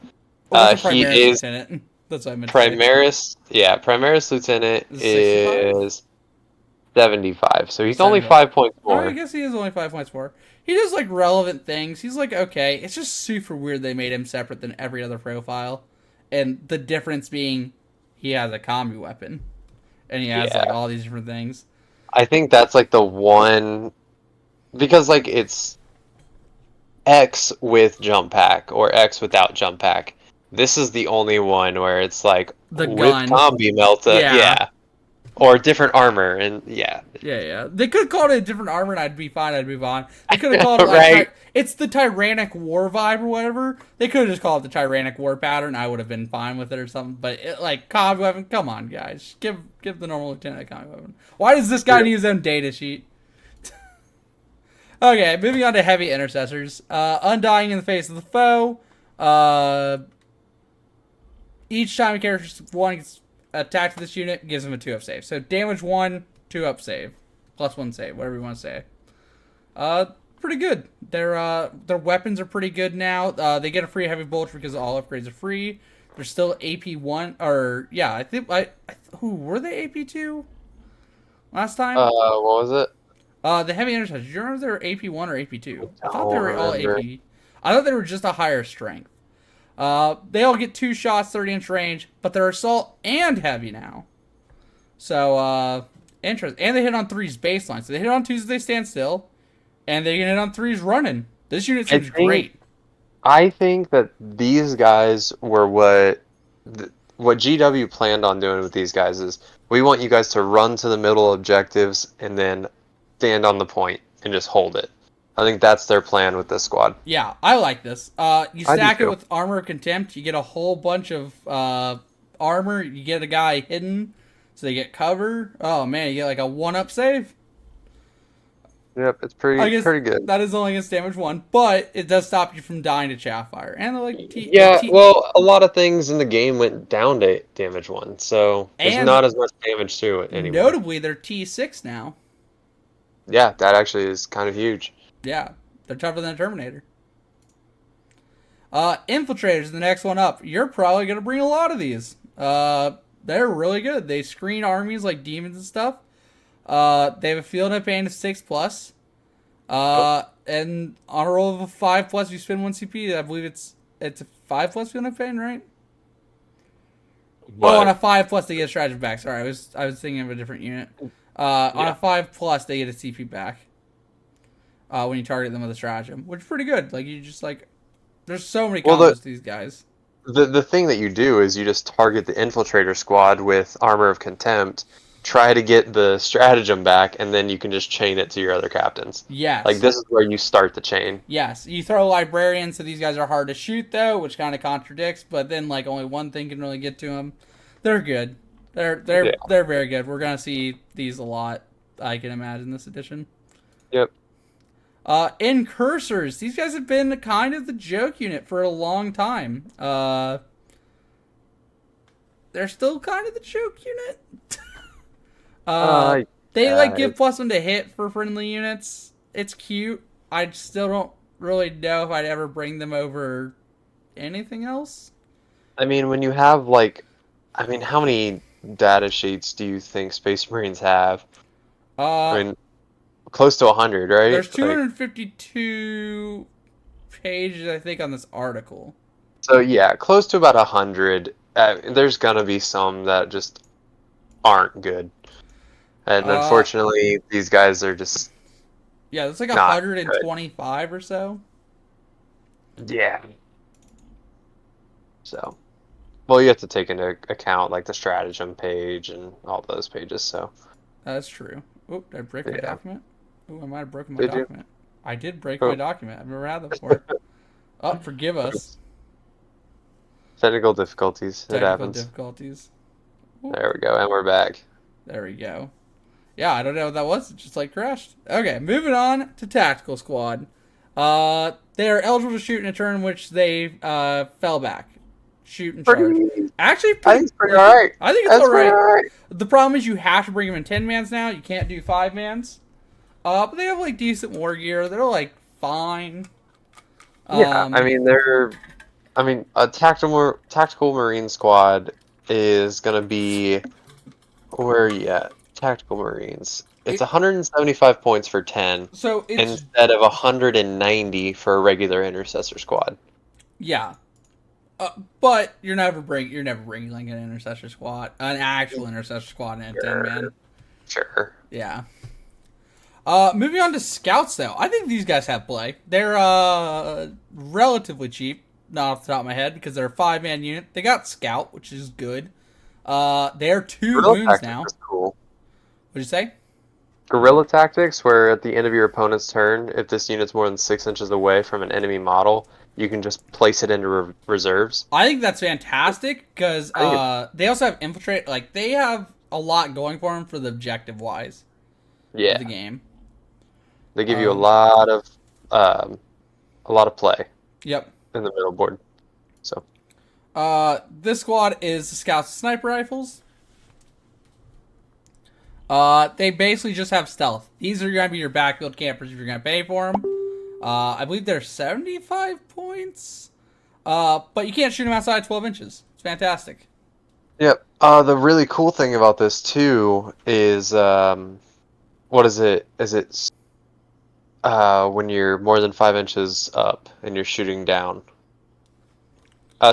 What's a
He
Primaris
is
lieutenant? That's what I meant to say.
Primaris. Yeah, Primaris lieutenant
Is it 65?
is 75. So he's only
75.
5 points
Oh, I
more.
guess he is only 5 points more. He does like relevant things. He's like okay. It's just super weird they made him separate than every other profile, and the difference being he has a combi weapon, and he has like
Yeah,
all these different things.
I think that's like the one because like it's X with jump pack or X without jump pack. This is the only one where it's like
The
with
gun.
combi melta,
Yeah.
yeah, or different armor, and yeah,
Yeah. They could have called it a different armor, and I'd be fine. I'd move on. They could have called it like
right.
it's the Tyrannic War vibe or whatever. They could have just called it the Tyrannic War pattern. I would have been fine with it or something. But like combi weapon, come on, guys, give the normal lieutenant a combi weapon. Why does this guy need his own data sheet? Okay, moving on to heavy intercessors. Undying in the face of the foe. Each time a character one gets attacked to this unit, gives them a 2-up save. So damage 1, 2-up save. +1 save, whatever you want to say. Pretty good. Their weapons are pretty good now. They get a free heavy bolter because all upgrades are free. They're still AP1, or yeah, I think who were they AP2 last time?
What was it?
The heavy intercessors. Do you remember they were AP1 or AP2? I thought
don't
they were all
remember.
AP. I thought they were just a higher strength. They all get 2 shots, 30-inch range, but they're assault and heavy now. So, interesting. And they hit on 3s baseline. So they hit on 2s if they stand still, and they can hit on 3s running. This unit seems great.
I think that these guys were what GW planned on doing with these guys is we want you guys to run to the middle objectives and then stand on the point and just hold it. I think that's their plan with this squad.
Yeah, I like this. You
I do
stack it
too.
with Armor of Contempt. You get a whole bunch of armor. You get a guy hidden, so they get cover. Oh man, you get like a 1-up save.
Yep, it's
I guess
pretty good.
that is only against damage 1, but it does stop you from dying to chaff fire. And like
Yeah, well, a lot of things in the game went down to damage 1, so there's
and
not as much damage to it anymore.
notably, they're T6 now.
Yeah, that actually is kind of huge.
Yeah, they're tougher than a Terminator. Infiltrators is the next one up. You're probably going to bring a lot of these. They're really good. They screen armies like demons and stuff. They have a field net pain of 6+. And on a roll of a 5+, you spend 1 CP. I believe it's a 5+ field net pain, right?
But,
Oh, on a 5+, they get a stratagem back. Sorry, I was thinking of a different unit. On a 5+, they get a CP back. When you target them with a stratagem, which is pretty good. Like you just like, there's so many combos to these guys.
the thing that you do is you just target the infiltrator squad with Armor of Contempt, try to get the stratagem back, and then you can just chain it to your other captains.
Yes.
Like this is where you start the chain.
Yes, you throw librarians, so these guys are hard to shoot though, which kind of contradicts. But then like only one thing can really get to them. They're good. They're very good. We're gonna see these a lot. I can imagine this edition.
Yep.
Incursors. These guys have been kind of the joke unit for a long time. They're still kind of the joke unit. They
Yeah,
like give +1 to hit for friendly units. It's cute. I still don't really know if I'd ever bring them over anything else.
I mean, when you have like, I mean, how many data sheets do you think Space Marines have? I
Uh,
mean, close to 100, right?
there's
Like,
252 pages, I think, on this article.
so yeah, close to about 100. There's gonna be some that just aren't good, and
Uh,
unfortunately, these guys are just
yeah, there's like
not good.
125 or so.
Yeah. So, well, you have to take into account like the stratagem page and all those pages. So,
That's true. Oh, did I break my
yeah.
document? Oh, I might have broken my
Did you?
document. I did break my
Oh,
document. I've never had that before. Oh, forgive us.
technical difficulties. It
Technical
happens.
difficulties.
There we go, and we're back.
There we go. Yeah, I don't know what that was. It just like crashed. Okay, moving on to Tactical Squad. They are eligible to shoot in a turn in which they fell back. Shoot and charge.
Pretty.
Actually,
I think it's pretty alright.
I think it's
That's pretty
alright.
alright.
The problem is you have to bring them in 10-mans now. You can't do 5-mans. But they have like decent war gear. They're like fine.
Yeah, I mean a tactical marine squad is gonna be where are you at? Tactical marines. It's 175 points for 10
So it's
instead of 190 for a regular intercessor squad.
yeah. But you're never bringing like an intercessor squad, an actual intercessor squad in a 10-man.
Sure.
Yeah. Moving on to scouts though. I think these guys have play. They're relatively cheap, not off the top of my head, because they're a 5-man unit. They got scout, which is good. They're 2
Guerrilla
wounds
tactics
now.
is cool.
What'd you say?
Guerrilla tactics, where at the end of your opponent's turn, if this unit's more than 6 inches away from an enemy model, you can just place it into reserves.
I think that's fantastic because they also have infiltrate. Like they have a lot going for them for the objective wise.
Yeah,
Of the game.
they give you a lot of play.
Yep.
In the middle board. So.
This squad is the scouts with sniper rifles. They basically just have stealth. These are going to be your backfield campers if you're going to pay for them. I believe they're 75 points. But you can't shoot them outside 12 inches. It's fantastic.
Yep. The really cool thing about this too is what is it? Is it when you're more than 5 inches up and you're shooting down?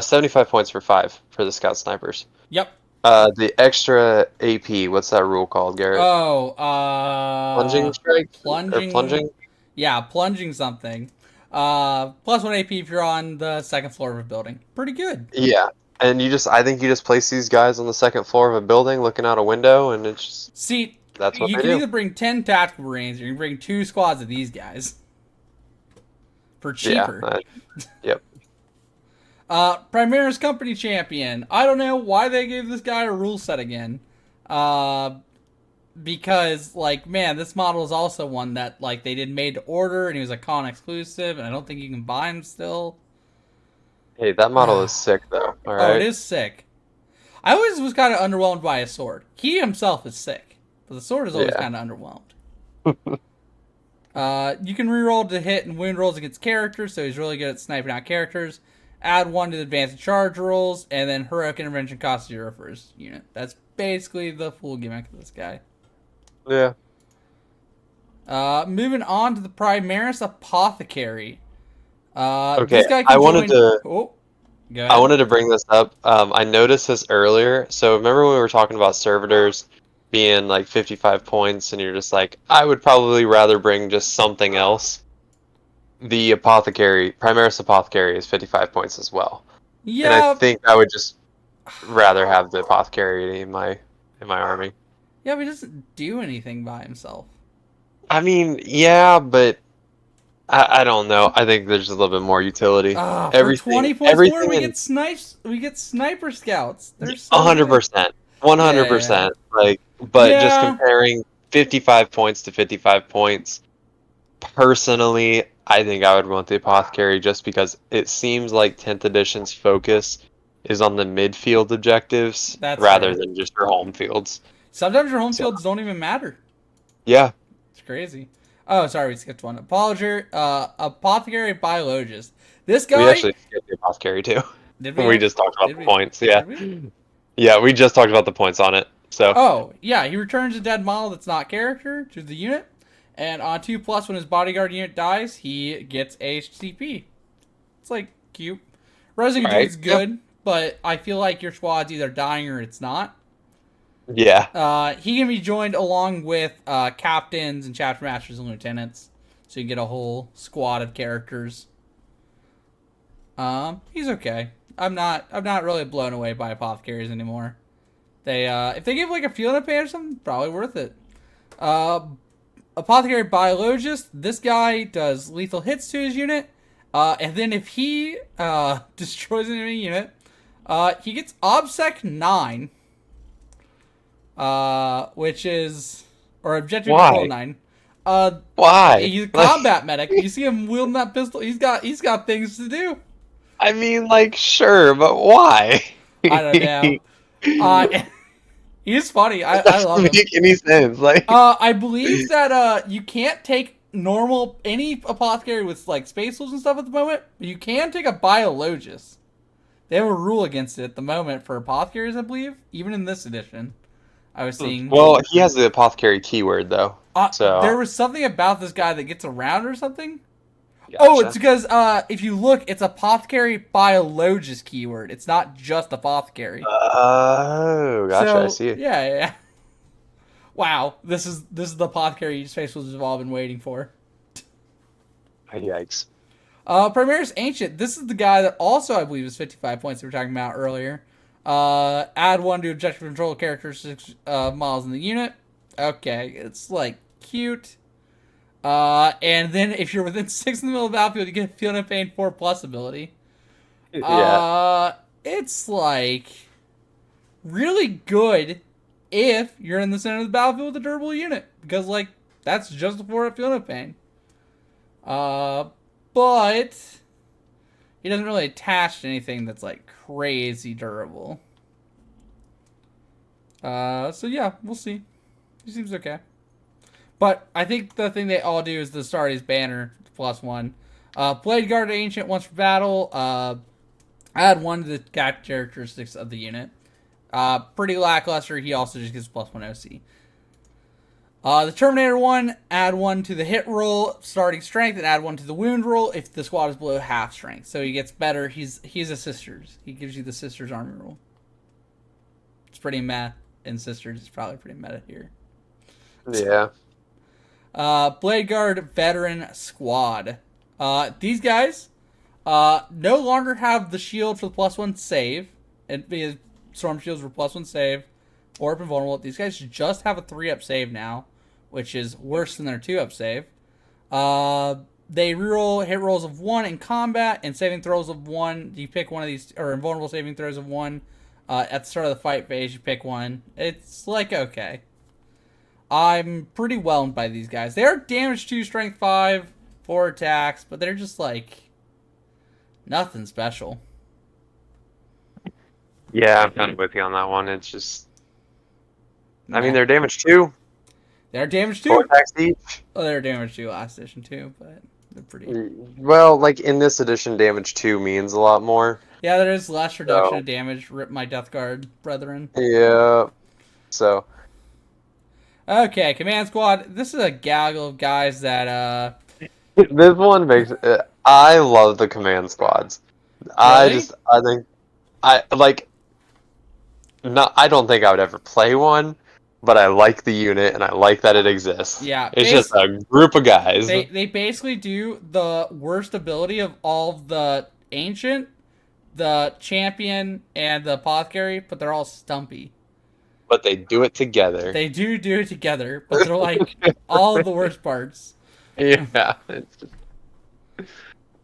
75 points for 5 for the scout snipers.
Yep.
The extra AP, what's that rule called, Garrett?
Oh,
plunging strike?
Plunging.
Or plunging?
Yeah, plunging something. +1 AP if you're on the second floor of a building. Pretty good.
Yeah. And I think you just place these guys on the second floor of a building looking out a window and it's just...
See,
that's what
you
they
can
do.
either bring 10 tactical marines or you can bring 2 squads of these guys. For cheaper.
Yeah. Yep.
Primaris Company Champion. I don't know why they gave this guy a rule set again. Because, like, man, this model is also one that, like, they did made to order, and he was a con exclusive, and I don't think you can buy him still.
Hey, that model is sick, though. All right.
Oh, it is sick. I always was kind of underwhelmed by his sword. He himself is sick, but the sword is always kind of underwhelmed. You can reroll to hit and wound rolls against characters, so he's really good at sniping out characters. Add 1 to the advanced charge rolls, and then heroic intervention costs 0 for his unit. That's basically the full gimmick of this guy.
Yeah.
Moving on to the Primaris Apothecary.
Okay,
This guy can
I wanted to.
Oh, go ahead.
I wanted to bring this up. I noticed this earlier. So remember when we were talking about servitors being like 55 points, and you're just like, I would probably rather bring just something else. The Apothecary, Primaris Apothecary, is 55 points as well.
Yeah.
And I think I would just rather have the Apothecary in my army.
Yeah, but he doesn't do anything by himself.
I mean, yeah, but I don't know. I think there's a little bit more utility.
For 20 points more, we get snipes. We get sniper scouts. They're so
100%, 100%.
Yeah.
Like, but just comparing 55 points to 55 points, personally, I think I would want the Apothecary just because it seems like 10th edition's focus is on the midfield objectives rather than just your home fields.
Sometimes your home fields don't even matter.
Yeah,
It's crazy. Oh, sorry, we skipped one. Apothecary Biologist. This
we
guy.
actually skipped the apothecary too.
Did we?
We just talked about
Did
the
we?
points. Yeah,
Did we?
yeah, we just talked about the points on it. So,
Oh, yeah. He returns a dead model that's not character to the unit, and on 2+, when his bodyguard unit dies, he gets a CP. It's like cute. Resing
all right.
Dude's
Yep.
good, but I feel like your squad's either dying or it's not.
Yeah.
He can be joined along with captains and chapter masters and lieutenants, so you get a whole squad of characters. He's okay. I'm not really blown away by apothecaries anymore. They if they give like a feeling of pain or something, probably worth it. Apothecary Biologist. This guy does lethal hits to his unit, and then if he destroys an enemy unit, he gets OBSEC 9, which is or objective
Why?
control 9.
Why?
He's a combat medic. You see him wielding that pistol. He's got things to do.
I mean, like, sure, but why?
I don't know. He's funny.
It
I love
doesn't
him.
make any sense. Like,
I believe that you can't take any apothecary with like space tools and stuff at the moment, but you can take a biologist. They have a rule against it at the moment for apothecaries, I believe, even in this edition. I was seeing.
well, he has the apothecary keyword though, so
There was something about this guy that gets around or something.
gotcha.
Oh, it's because if you look, it's apothecary biologist keyword. It's not just apothecary.
Oh, gotcha.
So,
I see it.
Yeah. Wow, this is the apothecary space was we've all been waiting for.
Yikes.
Primaris Ancient. This is the guy that also I believe is 55 points that we were talking about earlier. Add 1 to objective control characteristics models in the unit. Okay, it's like cute. And then if you're within 6 in the middle of the battlefield, you get Feeling of Pain 4+ ability.
Yeah.
It's like really good if you're in the center of the battlefield with a durable unit, because like that's just before Feeling of Pain. But he doesn't really attach to anything that's like crazy durable. So yeah, we'll see. He seems okay. But I think the thing they all do is the Astartes banner +1. Blade Guard Ancient once for battle. Add 1 to the characteristics of the unit. Pretty lackluster. He also just gets +1 OC. The Terminator one, add 1 to the hit roll, starting strength, and add 1 to the wound roll if the squad is below half strength. So he gets better. He's a Sisters. He gives you the Sisters army roll. It's pretty meta in Sisters. It's probably pretty meta here.
Yeah.
Blade Guard Veteran Squad. These guys no longer have the shield for the +1 save, and because storm shields were +1 save or up invulnerable. These guys just have a 3-up save now, which is worse than their 2-up save. They reroll hit rolls of 1 in combat and saving throws of 1. You pick one of these, or invulnerable saving throws of 1. At the start of the fight phase, you pick one. It's like okay. I'm pretty whelmed by these guys. They are damage 2, strength 5, 4 attacks, but they're just like nothing special.
Yeah, I'm kind of with you on that one. It's just, I mean, they're damage 2.
They're damage 2.
4 attacks each.
Oh, they were damage 2 last edition too, but they're pretty.
Well, like in this edition, damage 2 means a lot more.
Yeah, there is less reduction of damage. Rip my Death Guard brethren.
Yeah. So.
Okay, Command Squad. This is a gaggle of guys that
This one makes. I love the command squads.
Really?
I think, I like. No, I don't think I would ever play one, but I like the unit and I like that it exists.
Yeah,
it's just a group of guys.
They basically do the worst ability of all of the ancient, the champion, and the apothecary, but they're all stumpy.
But they do it together.
They do it together, but they're like all of the worst parts.
Yeah. It's just...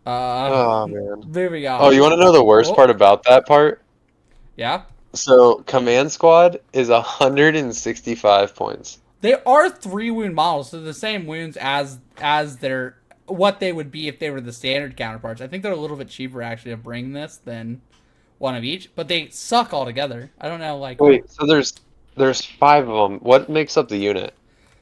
oh man.
Moving on.
Oh, you want to know the worst part about that part?
Yeah.
So command squad is 165 points.
They are 3 wound models, so the same wounds as their what they would be if they were the standard counterparts. I think they're a little bit cheaper actually to bring this than one of each, but they suck altogether. I don't know, like
Wait, so there's 5 of them. What makes up the unit?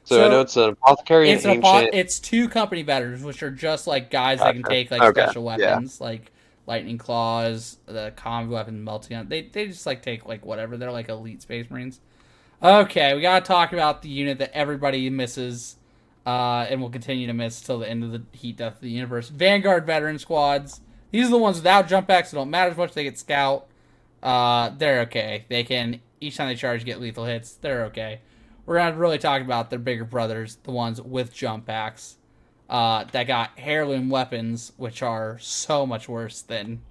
So I know it's an apothecary and ancient.
It's 2 company veterans, which are just like guys that can
Gotcha.
take like
Okay.
special
Yeah.
weapons, like lightning claws, the combi weapon, melting on. They just like take like whatever. They're like elite Space Marines. Okay, we gotta talk about the unit that everybody misses, and will continue to miss till the end of the heat death of the universe. Vanguard veteran squads. These are the ones without jump packs, so don't matter as much. They get scout. They're okay. They can each time they charge get lethal hits. They're okay. We're gonna really talk about their bigger brothers, the ones with jump packs, that got heirloom weapons, which are so much worse than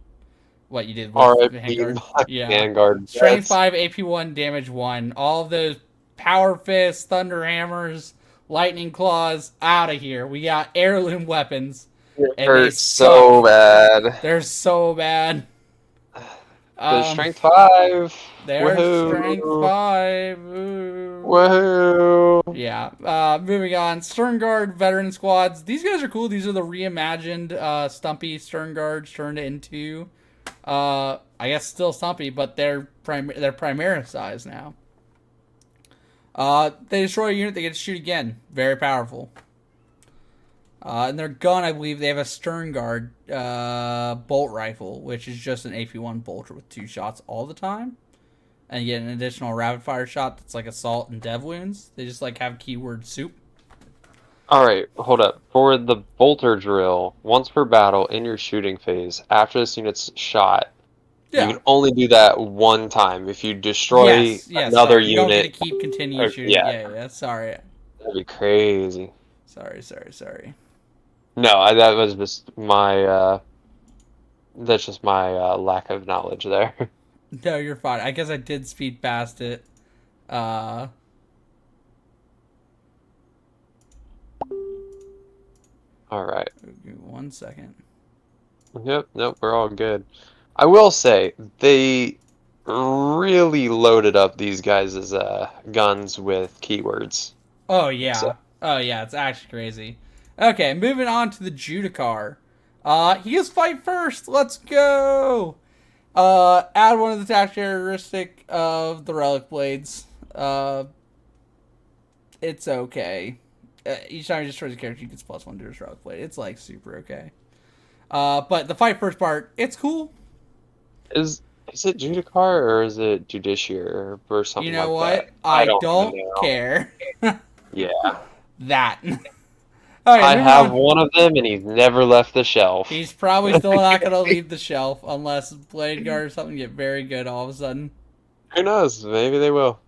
what you did with
RIP
Vanguard. Yeah.
Vanguard
Strength
vets.
5, AP 1, damage 1. All of those power fists, thunder hammers, lightning claws, out of here. We got heirloom weapons,
It
and they
hurts
suck.
so bad.
They're so bad.
The strength 5.
They're strength
Woohoo!
5. Ooh.
Woohoo!
Yeah. Moving on. Sternguard veteran squads. These guys are cool. These are the reimagined Stumpy Sternguards turned into, I guess still Stumpy, but they're Primera size now. They destroy a unit, they get to shoot again. Very powerful. And their gun, I believe, they have a Sternguard bolt rifle, which is just an AP1 bolter with 2 shots all the time. And you get an additional rapid fire shot that's like assault and dev wounds. They just like have keyword soup.
Alright, hold up. For the bolter drill, once per battle in your shooting phase, after this unit's shot, you can only do that one time. If you destroy another
sorry. You don't
unit,
get to continue shooting. Yeah. Sorry.
that'd be crazy.
Sorry.
No, that was just my that's just my lack of knowledge there.
No, you're fine. I guess I did speed past it. All
right.
Give me 1 second.
Yep, nope, we're all good. I will say they really loaded up these guys' guns with keywords.
Oh yeah.
So,
It's actually crazy. Okay, moving on to the Judicar. He is fight first. Let's go. Add one of the attack characteristic of the relic blades. It's okay. Each time he destroys a character, he gets +1 to his relic blade. It's like super okay. But the fight first part, it's cool.
is it Judicar or is it Judiciary or something
You know
like
what?
that?
I don't care.
Yeah.
That. Right,
I have one of them and he's never left the shelf.
He's probably still not going to leave the shelf unless Blade Guard or something get very good all of a sudden.
Who knows? Maybe they will.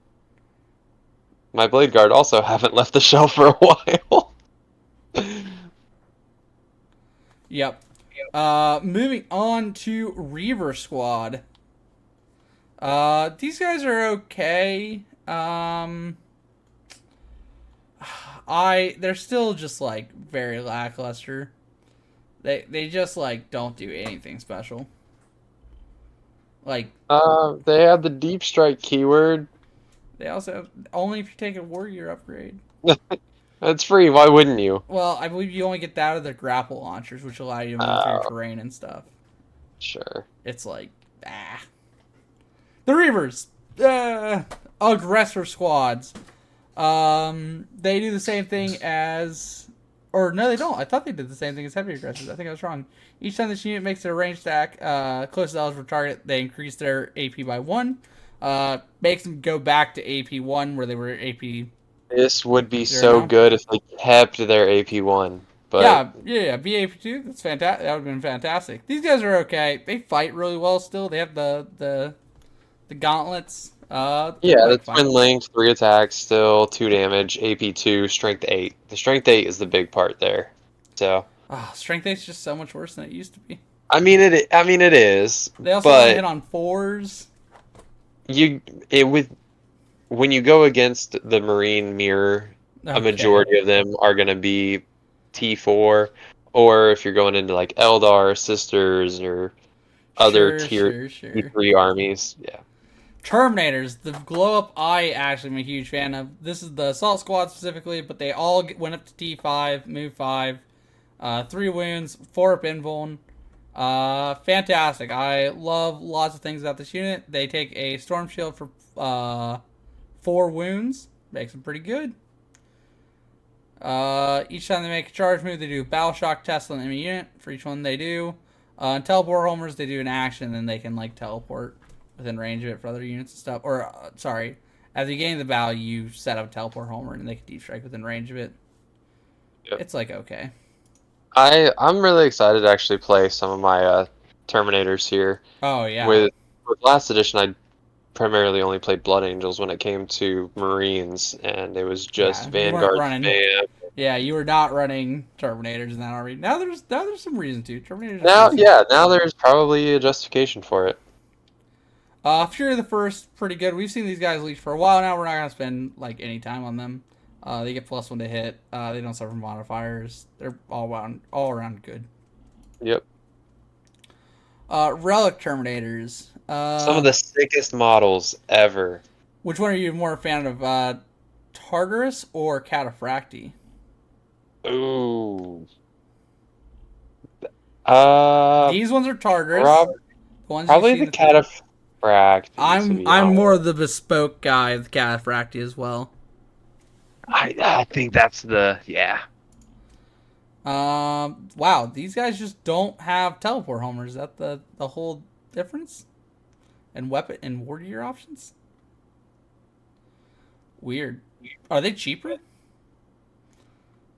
My Blade Guard also haven't left the shelf for a while.
Yep. Moving on to Reaver Squad. These guys are okay. They're still just like very lackluster. They just like don't do anything special. Like
they have the deep strike keyword.
they also have, only if you take a warrior upgrade.
That's free. Why wouldn't you?
Well, I believe you only get that out of the grapple launchers, which allow you to move through terrain and stuff.
Sure.
It's like the Reavers, aggressor squads. They do the same thing as, or no, they don't. I thought they did the same thing as heavy aggressors. I think I was wrong. Each time this unit makes a ranged attack close to the eligible target, they increase their AP by 1. Makes them go back to AP 1 where they were AP.
This would be so good if they kept their AP1. But
yeah, BAP2. That's fantastic. That would have been fantastic. These guys are okay. They fight really well still. They have the gauntlets.
Yeah, that's twin linked, 3 attacks, still 2 damage, AP2, strength 8. The strength 8 is the big part there. So
strength 8 is just so much worse than it used to be.
I mean it is.
They also hit on 4s.
When you go against the Marine mirror, a majority of them are going to be T4, or if you're going into like Eldar, Sisters, or other tier T3 armies, yeah.
Terminators, the glow up I actually am a huge fan of. This is the assault squad specifically, but they all went up to T5, move 5, 3 wounds, 4 up invuln. Fantastic. I love lots of things about this unit. They take a storm shield for 4 wounds. Makes them pretty good. Each time they make a charge move, they do a battle shock test on the enemy unit. For each one they do. Teleport homers, they do an action, and they can like teleport within range of it for other units and stuff. Or sorry, at the beginning of the battle, you set up a teleport homer, and they can deep strike within range of it.
Yep.
It's like okay.
I'm really excited to actually play some of my Terminators here.
Oh yeah.
With last edition, I primarily only played Blood Angels when it came to Marines, and it was just
Yeah, you weren't
Vanguard
running.
spam.
Yeah, you were not running Terminators in that army. Now there's some reason to. Terminators.
Now there's probably a justification for it.
Fury of the First, pretty good. We've seen these guys leech for a while now. We're not gonna spend like any time on them. They get +1 to hit. They don't suffer modifiers. They're all around good.
Yep.
Relic Terminators.
Some of the sickest models ever.
Which one are you more a fan of? Tartarus or Cataphracti?
Ooh.
These ones are Tartarus.
Probably the Cataphracti.
I'm more of the bespoke guy of the Cataphracti as well.
I think that's yeah.
Wow, these guys just don't have teleport homers. Is that the whole difference? And weapon and war gear options? Weird. Are they cheaper?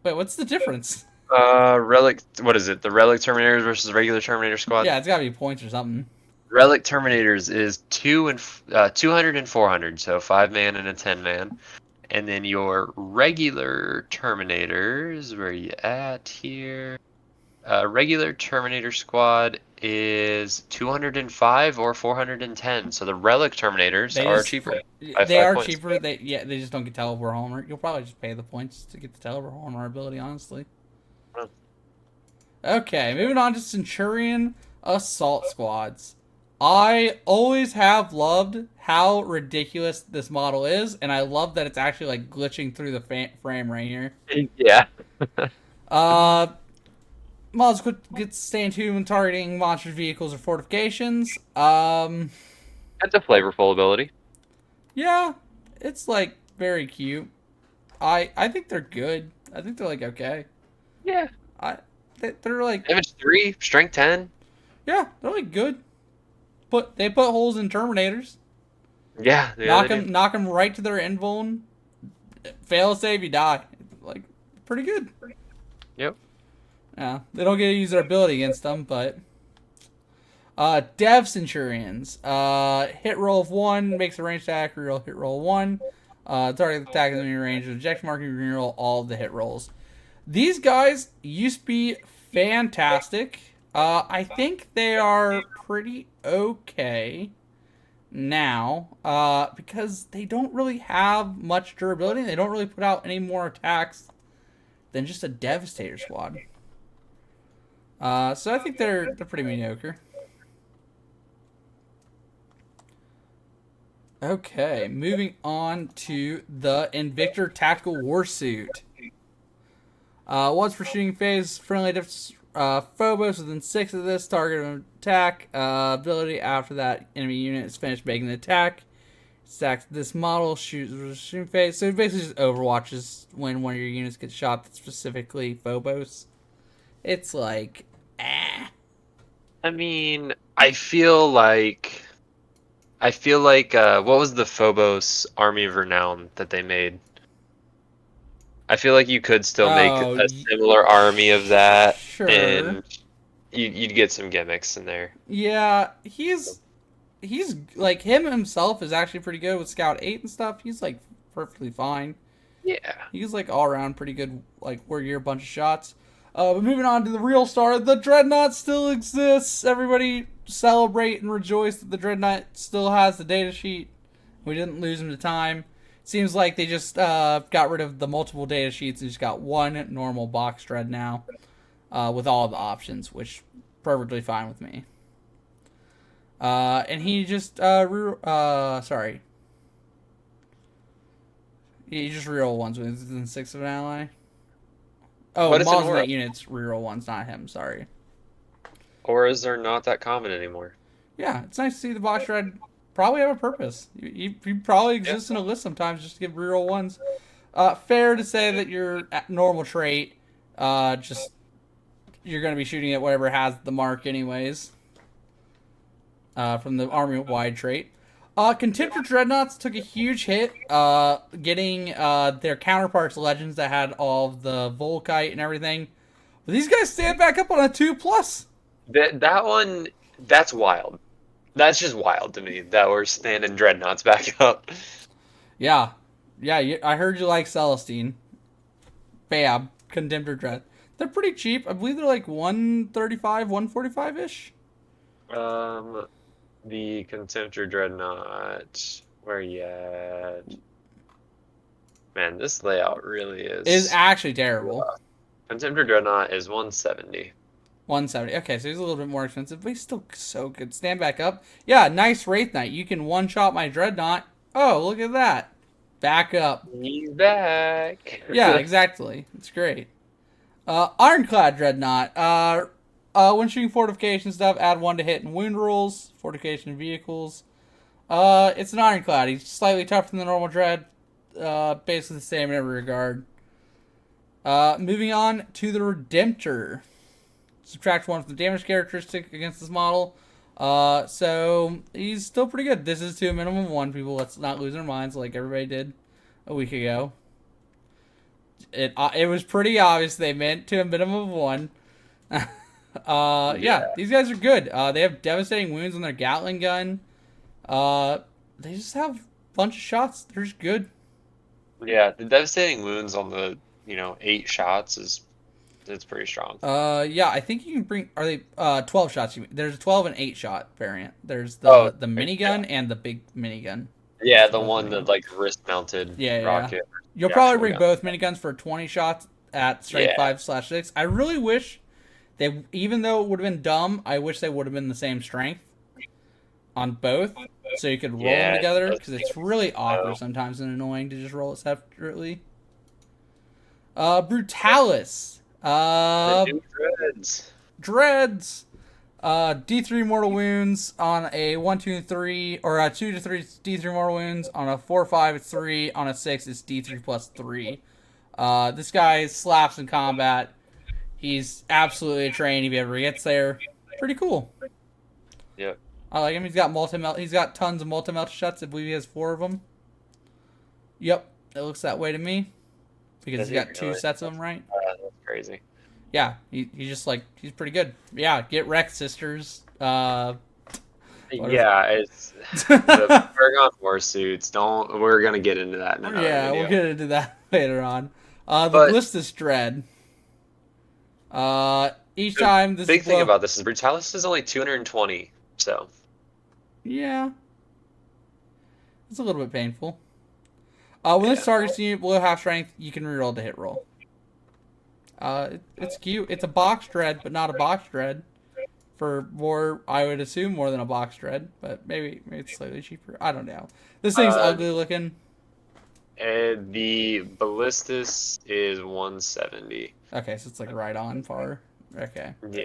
Wait, what's the difference?
Relic. What is it? The Relic Terminators versus regular Terminator squad.
Yeah, it's got to be points or something.
Relic Terminators is 200 and 400, so 5-man and a 10-man. And then your regular Terminators, where are you at here? Regular Terminator squad is 205 or 410. So the Relic Terminators are cheaper.
They are cheaper. They just don't get teleport homer. You'll probably just pay the points to get the teleport homer ability, honestly.
Oh.
Okay, moving on to Centurion Assault Squads. I always have loved how ridiculous this model is, and I love that it's actually like glitching through the frame right here.
Yeah.
Models get stay in tune when targeting monsters, vehicles, or fortifications.
That's a flavorful ability.
Yeah, it's like very cute. I think they're good. I think they're like okay.
Yeah.
They're like
damage 3, strength 10.
Yeah, they're like good. But they put holes in Terminators.
Yeah.
Knock them right to their invuln. Fail save, you die. Like pretty good.
Yep.
Yeah, they don't get to use their ability against them, but Dev Centurions. Hit roll of 1 makes a ranged attack. Reroll hit roll 1. Target attack in the range of objection marking. Reroll all of the hit rolls. These guys used to be fantastic. I think they are pretty okay now because they don't really have much durability. They don't really put out any more attacks than just a Devastator squad. So I think they're pretty mediocre. Okay, moving on to the Invictor Tactical Warsuit. Once for shooting phase, friendly Phobos within 6 of this target of attack. Ability after that enemy unit is finished making the attack. Stacks this model, shoots shooting phase. So it basically just overwatches when one of your units gets shot that's specifically Phobos. It's like,
I mean, I feel like what was the Phobos Army of Renown that they made? I feel like you could still make a similar army of that,
sure.
And you'd get some gimmicks in there.
Yeah, he's like him himself is actually pretty good with Scout 8 and stuff. He's like perfectly fine.
Yeah,
he's like all around pretty good. Like warrior, bunch of shots. But moving on to the real star, the Dreadnought still exists. Everybody celebrate and rejoice that the Dreadnought still has the data sheet. We didn't lose him to time. Seems like they just got rid of the multiple data sheets and just got one normal box Dread now with all the options, which perfectly fine with me. And he just sorry. He just reroll ones within 6 of an ally. Oh, models in that unit's reroll ones, not him. Sorry.
Auras are not that common anymore.
Yeah, it's nice to see the box Dread probably have a purpose. He probably exists in a list sometimes just to give reroll ones. Fair to say that your normal trait, just you're going to be shooting at whatever has the mark anyways. From the army-wide trait. Contemptor Dreadnoughts took a huge hit, getting their counterparts legends that had all of the Volkite and everything. But these guys stand back up on a 2+.
That one, that's wild. That's just wild to me that we're standing Dreadnoughts back up.
Yeah. Yeah, I heard you like Celestine. Bam. Contemptor Dread. They're pretty cheap. I believe they're like 135, 145-ish.
The Contemptor Dreadnought. Where you at? Man, this layout really
Is actually terrible.
Contemptor Dreadnought is 170.
170. Okay, so he's a little bit more expensive, but he's still so good. Stand back up. Yeah, nice Wraith Knight. You can one-shot my Dreadnought. Oh, look at that. Back up.
He's back.
Yeah, exactly. It's great. Ironclad Dreadnought. When shooting fortification stuff, add 1 to hit and wound rolls. Fortification vehicles. It's an Ironclad. He's slightly tougher than the normal Dread. Basically the same in every regard. Moving on to the Redemptor. Subtract 1 from the damage characteristic against this model. So he's still pretty good. This is to a minimum of 1, people. Let's not lose our minds like everybody did a week ago. It was pretty obvious they meant to a minimum of 1. Yeah, these guys are good. They have devastating wounds on their Gatling gun. They just have a bunch of shots. They're just good.
Yeah, the devastating wounds on the 8 shots it's pretty strong.
Yeah, I think you can bring. Are they 12 shots? There's a 12 and 8 shot variant. There's the minigun and the big minigun.
Yeah, the one that like wrist mounted rocket.
Yeah. You'll probably bring both miniguns for 20 shots at strength 5/6. I really wish they, even though it would have been dumb, I wish they would have been the same strength on both, so you could roll them together, because it's really awkward sometimes and annoying to just roll it separately. Brutalis.
The new Dreads.
D3 mortal wounds on a 1, 2, and 3, or a 2 to 3 D3 mortal wounds. On a 4, 5, it's 3. On a 6, it's D3 plus 3. This guy slaps in combat. He's absolutely a train if he ever gets there. Pretty cool.
Yep.
I like him. He's got tons of multi-melt shots. I believe he has 4 of them. Yep, it looks that way to me. Because he's got 2 sets of them, right?
That's crazy.
Yeah, he's pretty good. Yeah, get wrecked, sisters.
Yeah, it's the Paragon War suits. We're gonna get into that in another video.
We'll get into that later on. The Ballistus Dread. Each time this
big thing about this is Brutalis is only 220, so
yeah, it's a little bit painful. When this targets you below half strength, you can reroll the hit roll. It's cute. It's a box dread, but not a box dread. For more, I would assume more than a box dread, but maybe it's slightly cheaper. I don't know. This thing's ugly looking.
The Ballistus is 170.
Okay, so it's like right on par. Okay.
Yeah.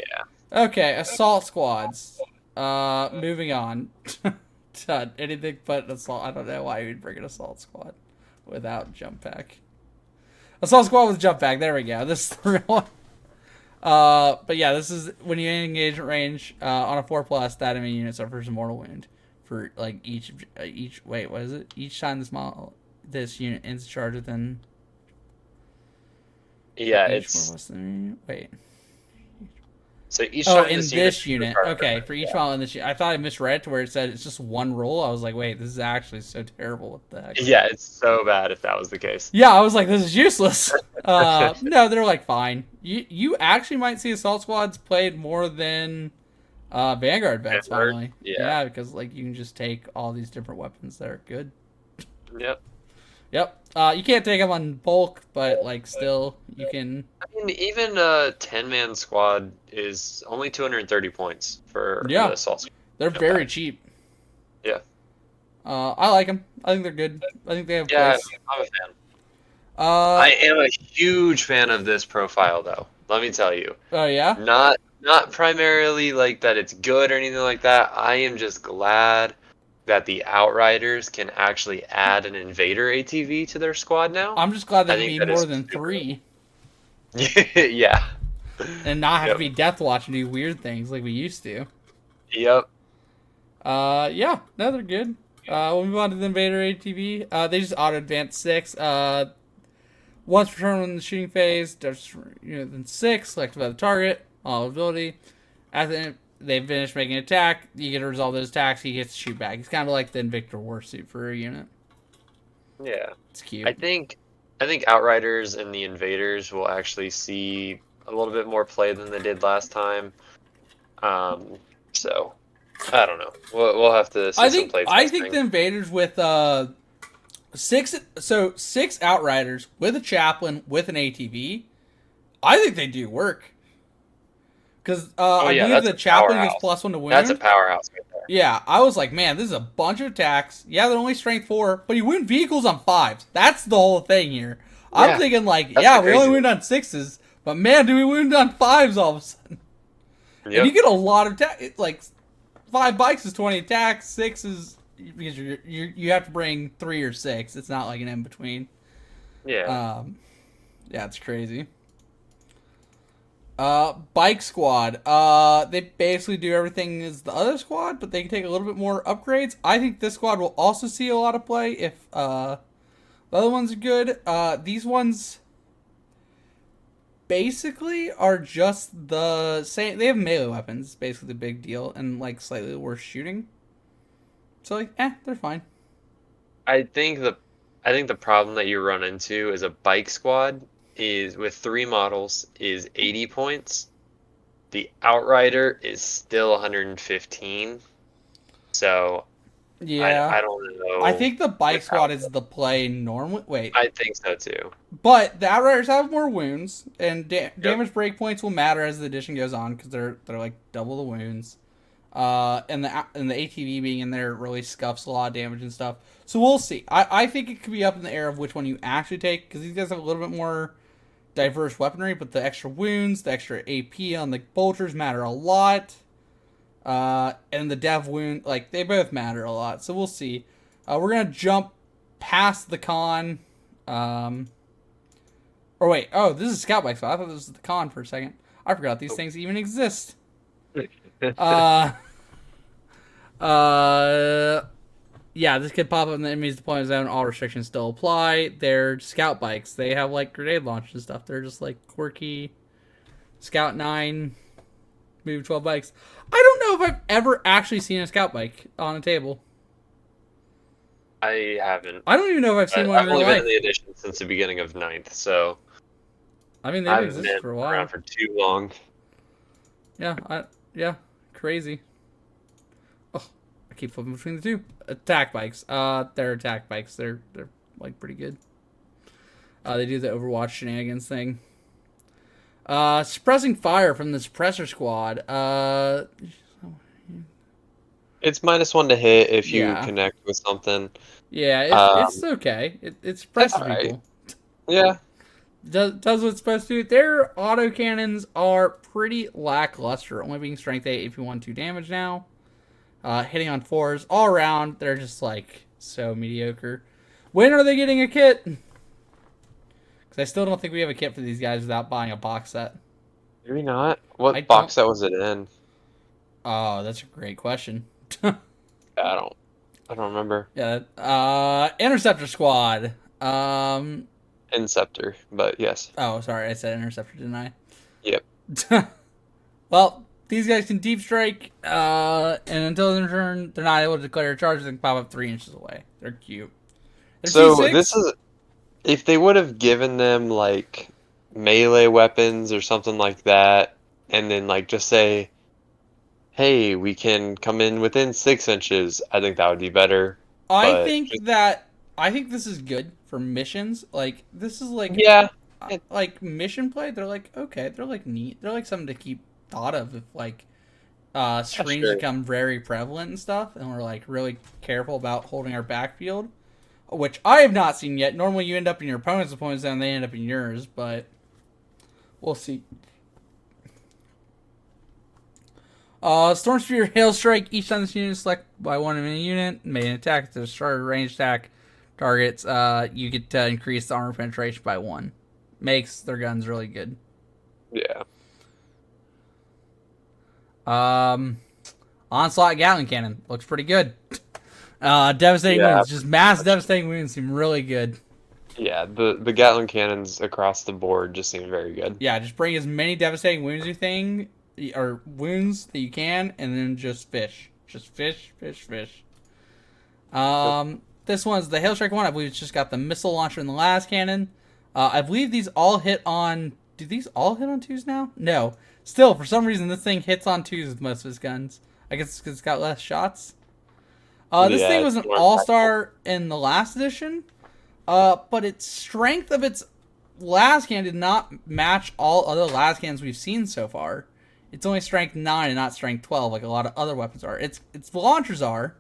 Okay, assault squads. Moving on. Anything but assault. I don't know why you'd bring an assault squad without jump pack. Assault squad with jump pack. There we go. This is the real one. But yeah, this is when you engage at range on a 4+. That enemy unit suffers a mortal wound for like each. Wait, what is it? Each time this unit ends a charge within.
Yeah, it's.
Wait.
So each time
in this unit. Okay, for each model in this unit. I thought I misread to where it said it's just 1 roll. I was like, wait, this is actually so terrible. What the heck?
Yeah, it's so bad if that was the case.
Yeah, I was like, this is useless. No, they're like fine. You actually might see assault squads played more than Vanguard vets finally. Yeah, because like you can just take all these different weapons that are good.
Yep.
You can't take them on bulk, but like still you can.
I mean, even a 10-man squad is only 230 points for the assault squad.
They're very cheap.
Yeah.
I like them. I think they're good. I think they have.
Yeah, I'm a fan. I am a huge fan of this profile, though. Let me tell you.
Oh yeah.
Not primarily like that it's good or anything like that. I am just glad that the Outriders can actually add an Invader ATV to their squad now.
I'm just glad they
I
can
think
be
that
more
is
than
super.
3
Yeah.
and not have to
Yep.
be Death Watch and do weird things like we used to.
Yep.
Yeah, no, they're good. We'll move on to the Invader ATV. They just auto advance 6. Once returned in the shooting phase, then 6, selected by the target, all ability. After they finish making an attack, you get to resolve those attacks, he gets to shoot back. It's kind of like the Invictor Warsuit for a unit.
Yeah.
It's cute.
I think Outriders and the Invaders will actually see a little bit more play than they did last time. So I don't know. We'll have to see some play
I think the
testing.
Invaders with 6 Outriders with a Chaplain with an ATV, I think they do work. Because
Oh
I
yeah,
believe
that's
the
a
Chaplain gives
powerhouse.
+1 to
That's a
wound.
powerhouse right there.
Yeah, I was like, man, this is a bunch of attacks. Yeah, they're only strength 4, but you wound vehicles on 5s. That's the whole thing here. I'm
Yeah,
thinking like,
that's
yeah,
the
we only
crazy
wound on 6s, but man, do we wound on 5s all of a sudden?
thing.
And you
Yep.
get a lot of attack. Like 5 bikes is 20 attacks. 6 is because you have to bring 3 or 6. It's not like an in between.
Yeah.
Yeah, it's crazy. Bike squad. They basically do everything as the other squad, but they can take a little bit more upgrades. I think this squad will also see a lot of play if the other ones are good. These ones basically are just the same. They have melee weapons, basically the big deal, and like slightly worse shooting. So like, they're fine.
I think the problem that you run into as a bike squad is with 3 models is 80 points. The Outrider is still 115. So
Yeah,
I don't
I
know
think the bike
with how
squad is the play normally. Wait,
I think so too.
but the Outriders have more wounds, and
Yep.
damage breakpoints will matter as the edition goes on because they're like double the wounds. And the ATV being in there really scuffs a lot of damage and stuff. So we'll see. I think it could be up in the air of which one you actually take because these guys have a little bit more diverse weaponry, but the extra wounds, the extra AP on the bolters matter a lot. And the dev wound, like they both matter a lot. So we'll see. We're gonna jump past the con. Or wait, oh, this is Scout Bike, so I thought this was the con for a second. I forgot these things even exist. Uh, yeah, this could pop up in the enemy's deployment zone. All restrictions still apply. They're Scout Bikes. They have like grenade launch and stuff. They're just like quirky Scout 9, move 12 bikes. I don't know if I've ever actually seen a Scout Bike on a table.
I haven't.
I don't even know if I've seen one in
I've
real
only been
life.
in the edition since the beginning of ninth, so
I mean,
I
they've
haven't
existed
been
for a while.
around for too long.
Yeah, crazy. Oh, I keep flipping between the two. Attack bikes. They're attack bikes. They're like pretty good. They do the Overwatch shenanigans thing. Suppressing fire from the suppressor squad.
It's -1 to hit if you
Yeah,
connect with something.
yeah. It's
Um,
okay. It
that's
suppresses
alright.
people.
Yeah.
Does what it's supposed to do. Their autocannons are pretty lackluster, only being strength 8 if you want 2 damage now. Hitting on 4s all around, they're just like so mediocre. When are they getting a kit? Because I still don't think we have a kit for these guys without buying a box set.
Maybe not.
I
What
don't.
box set was it in?
Oh, that's a great question.
I don't remember.
Yeah. Interceptor squad.
Inceptor, but yes.
Oh, sorry, I said interceptor, didn't I?
Yep.
Well, these guys can deep strike, and until their turn, they're not able to declare a charge. They can pop up 3 inches away. They're cute. They're
So
T6.
this is if they would have given them like melee weapons or something like that, and then like just say, "Hey, we can come in within 6 inches." I think that would be better.
I
But
think
just,
that I think this is good for missions. Like this is like
yeah, it,
like mission play. They're like okay. They're like neat. They're like something to keep thought of if like screens
sure.
become very prevalent and stuff, and we're like really careful about holding our backfield, which I have not seen yet. Normally, you end up in your opponent's opponent's zone, they end up in yours, but we'll see. Storm Spear, Hail Strike. Each time this unit is selected by one enemy unit, made an attack to destroy range attack targets. You get to increase the armor penetration by 1. Makes their guns really good.
Yeah.
Onslaught Gatling Cannon looks pretty good. Devastating wounds, just mass devastating wounds seem really good.
Yeah, the Gatling cannons across the board just seem very good.
Yeah, just bring as many devastating wounds wounds that you can, and then just fish. Just fish, fish, fish. This one's the Hail Strike one. I believe it's just got the missile launcher and the las cannon. I believe these all hit on. Do these all hit on 2s now? No. Still, for some reason, this thing hits on 2s with most of his guns. I guess because it's got less shots. This thing was an all-star in the last edition, but its strength of its las cannon did not match all other las cannons we've seen so far. It's only strength 9 and not strength 12 like a lot of other weapons are. Its launchers are.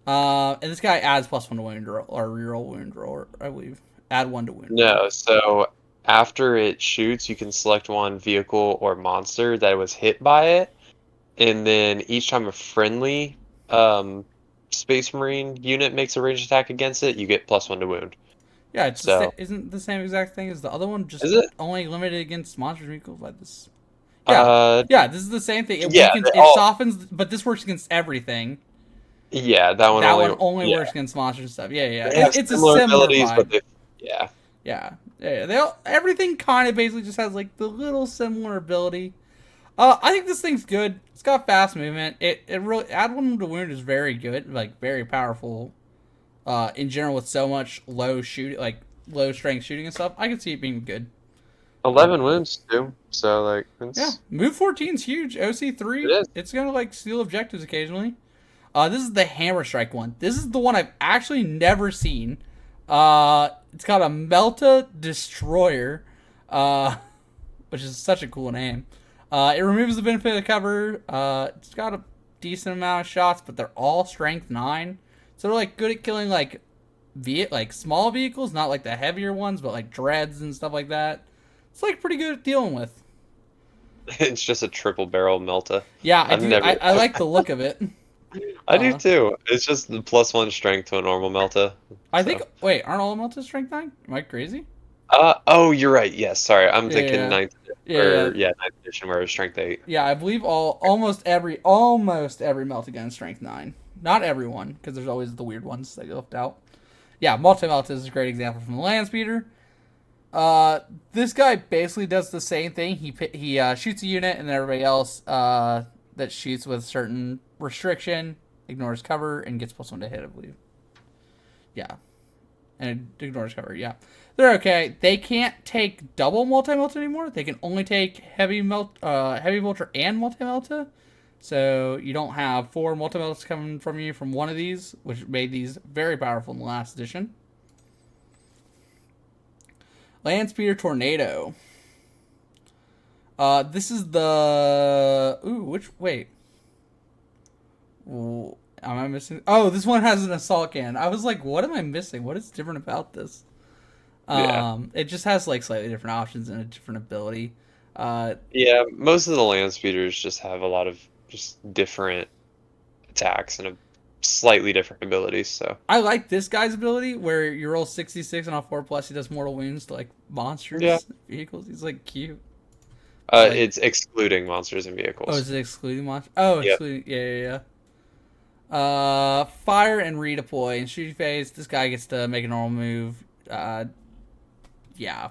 And this guy adds +1 to wound roll, or reroll wound roll, I believe. Add 1 to wound roll.
No, so after it shoots, you can select one vehicle or monster that was hit by it, and then each time a friendly Space Marine unit makes a ranged attack against it, you get +1 to wound.
Yeah, it's isn't the same exact thing as the other one, just only limited against monsters vehicles like this. Yeah, this is the same thing. It weakens, it softens, but this works against everything.
Yeah, that one
only works against monsters and stuff. Yeah. It's a
similar
similar
abilities,
vibe.
but
Yeah. Everything kind of basically just has like the little similar ability. I think this thing's good. It's got fast movement. It really add 1 to wound is very good, like very powerful. In general, with so much low strength shooting and stuff, I can see it being good.
11 wounds too. So like,
move 14 is huge. OC3, it's gonna like steal objectives occasionally. This is the Hammer Strike one. This is the one I've actually never seen. It's got a Melta Destroyer, which is such a cool name. It removes the benefit of cover. It's got a decent amount of shots, but they're all strength 9. So they're like good at killing like small vehicles, not like the heavier ones, but like dreads and stuff like that. It's like pretty good at dealing with.
It's just a triple barrel Melta.
Yeah, I like the look of it.
I do too. It's just the +1 strength to a normal Melta.
I think. Wait, aren't all Meltas strength 9? Am I crazy?
Oh, you're right. Yes, sorry. I'm thinking 9th edition. 9th edition where it was strength 8.
Yeah, I believe almost every Melta gun is strength 9. Not everyone, because there's always the weird ones that get left out. Yeah, Multi-Melta is a great example from the Land Speeder. This guy basically does the same thing. He shoots a unit, and then everybody else that shoots with certain restriction ignores cover and gets +1 to hit, I believe. Yeah. And it ignores cover, yeah. They're okay. They can't take double multi-melta anymore. They can only take heavy vulture and multi-melta. So you don't have 4 multi-meltas coming from you from one of these, which made these very powerful in the last edition. Land Speeder Tornado. This is the... Wait. Ooh, am I missing? Oh, this one has an assault cannon. I was like, what am I missing? What is different about this? It just has like slightly different options and a different ability.
Yeah, most of the Land Speeders just have a lot of just different attacks and slightly different abilities. So
I like this guy's ability where you roll 66 on a 4+, he does mortal wounds to like monsters, vehicles. He's like cute.
It's excluding monsters and vehicles.
Oh, is it excluding monsters? Oh, excluding. Yeah. Fire and redeploy. In shooting phase, this guy gets to make a normal move. Yeah.